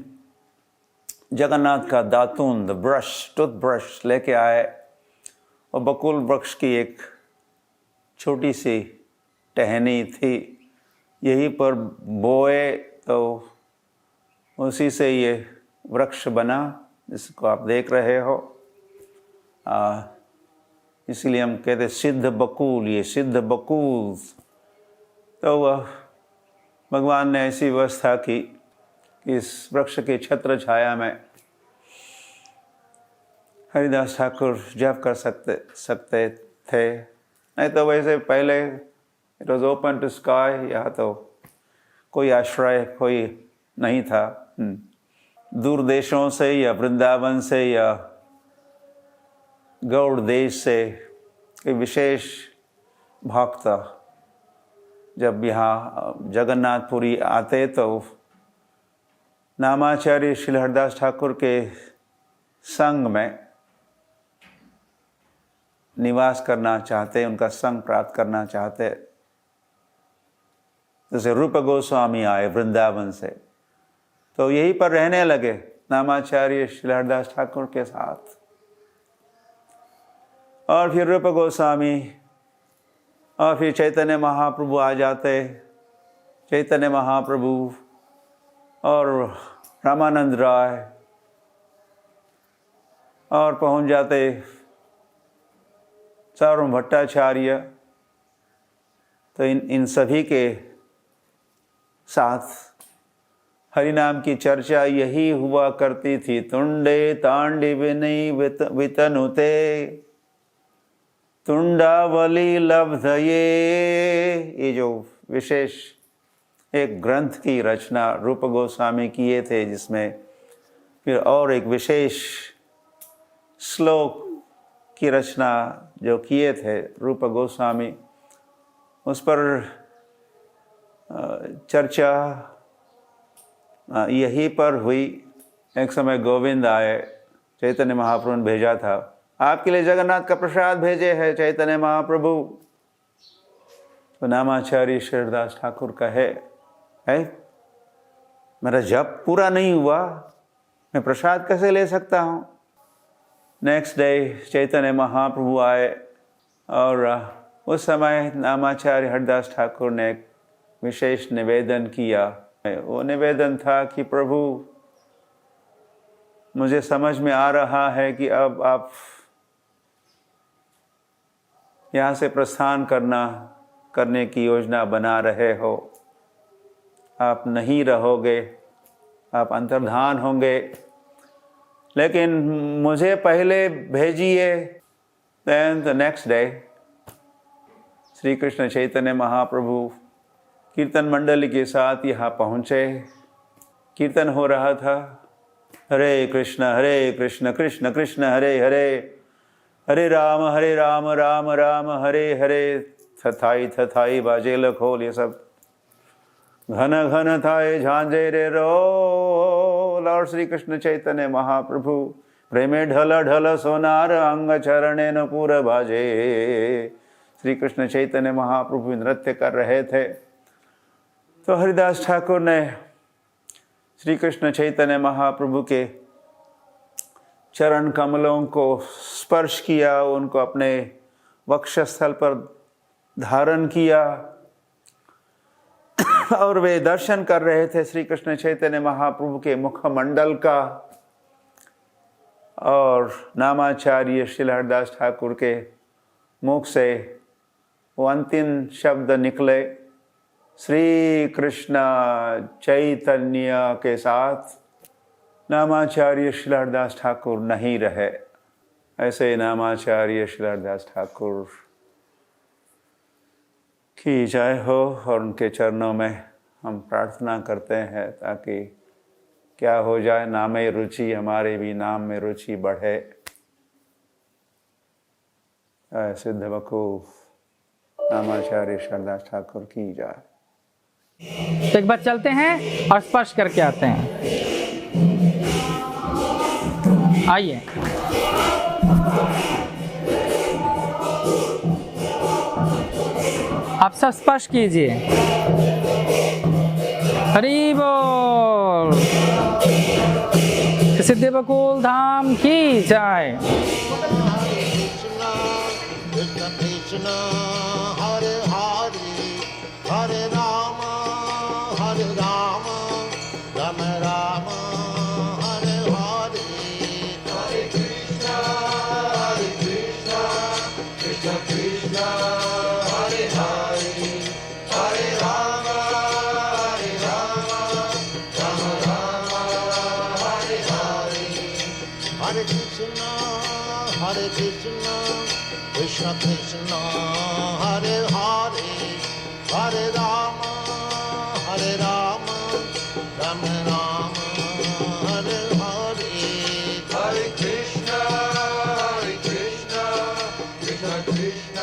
जगन्नाथ का दातून टूथब्रश लेके आए और बकुल वृक्ष की एक छोटी सी टहनी थी, यहीं पर बोए तो उसी से ये वृक्ष बना जिसको आप देख रहे हो। इसीलिए हम कहते सिद्ध बकुल, ये सिद्ध बकुल। तो वह भगवान ने ऐसी व्यवस्था की कि इस वृक्ष की छत्र छाया में हरिदास ठाकुर जप कर सकते थे। नहीं तो वैसे पहले it was open to sky, यहाँ तो कोई आश्रय कोई नहीं था। दूर देशों से या वृंदावन से या गौड़ देश से कोई विशेष भक्त जब यहाँ जगन्नाथपुरी आते तो नामाचार्य श्री हरिदास ठाकुर के संग में निवास करना चाहते, उनका संग प्राप्त करना चाहते। जैसे रूप गोस्वामी आए वृंदावन से तो यहीं पर रहने लगे नामाचार्य श्री हरिदास ठाकुर के साथ। और फिर रूप गोस्वामी और फिर चैतन्य महाप्रभु आ जाते, चैतन्य महाप्रभु और रामानंद राय और पहुंच जाते सार्वभौम भट्टाचार्य। तो इन सभी के साथ हरिनाम की चर्चा यही हुआ करती थी। तुंडे तांडिविनी वितनुते तुंडावली लब्धये, ये जो विशेष एक ग्रंथ की रचना रूप गोस्वामी किए थे, जिसमें फिर और एक विशेष श्लोक की रचना जो किए थे रूप गोस्वामी, उस पर चर्चा यहीं पर हुई। एक समय गोविंद आए, चैतन्य महाप्रभु ने भेजा था, आपके लिए जगन्नाथ का प्रसाद भेजे है चैतन्य महाप्रभु। तो नामाचार्य श्री हरिदास ठाकुर कहे, मेरा जप पूरा नहीं हुआ, मैं प्रसाद कैसे ले सकता हूँ। नेक्स्ट डे चैतन्य महाप्रभु आए और उस समय नामाचार्य हरिदास ठाकुर ने एक विशेष निवेदन किया। वो निवेदन था कि प्रभु, मुझे समझ में आ रहा है कि अब आप यहाँ से प्रस्थान करने की योजना बना रहे हो, आप नहीं रहोगे, आप अंतर्धान होंगे, लेकिन मुझे पहले भेजिए। Then the next day Shri Krishna Chaitanya Mahaprabhu कीर्तन मंडली के साथ यहाँ पहुँचे। कीर्तन हो रहा था, हरे कृष्ण कृष्ण कृष्ण हरे हरे, हरे राम राम राम हरे हरे। थथाई बाजे लखोल, ये सब घन घन थाए झांझे रे रोल। और श्री कृष्ण चैतन्य महाप्रभु प्रेमे ढल ढल सोनार अंग चरणे न पूर बाजे। श्री कृष्ण चैतन्य महाप्रभु नृत्य कर रहे थे तो हरिदास ठाकुर ने श्री कृष्ण चैतन्य महाप्रभु के चरण कमलों को स्पर्श किया, उनको अपने वक्षस्थल पर धारण किया और वे दर्शन कर रहे थे श्री कृष्ण चैतन्य महाप्रभु के मुखमंडल का। और नामाचार्य श्री हरिदास ठाकुर के मुख से वो अंतिम शब्द निकले, श्री कृष्ण चैतन्य के साथ नामाचार्य श्री हरिदास ठाकुर नहीं रहे। ऐसे नामाचार्य श्री हरिदास ठाकुर की जय हो। और उनके चरणों में हम प्रार्थना करते हैं ताकि क्या हो जाए, नामे रुचि, हमारे भी नाम में रुचि बढ़े। सिद्ध वकूफ नामाचार्य श्री हरिदास ठाकुर की जय। तो एक बार चलते हैं और स्पर्श करके आते हैं। आइए। आप सब स्पर्श कीजिए। हरि बोल। सिद्धि बकुल धाम की जय। कृष्ण कृष्ण हरे हरे हरे राम राम राम हरे हरे हरे कृष्ण कृष्ण कृष्ण हरे हरे हरे राम राम हरे हरे हरे कृष्ण कृष्ण कृष्ण हरे हरे हरे राम राम राम हरे हरे हरे कृष्ण कृष्ण कृष्ण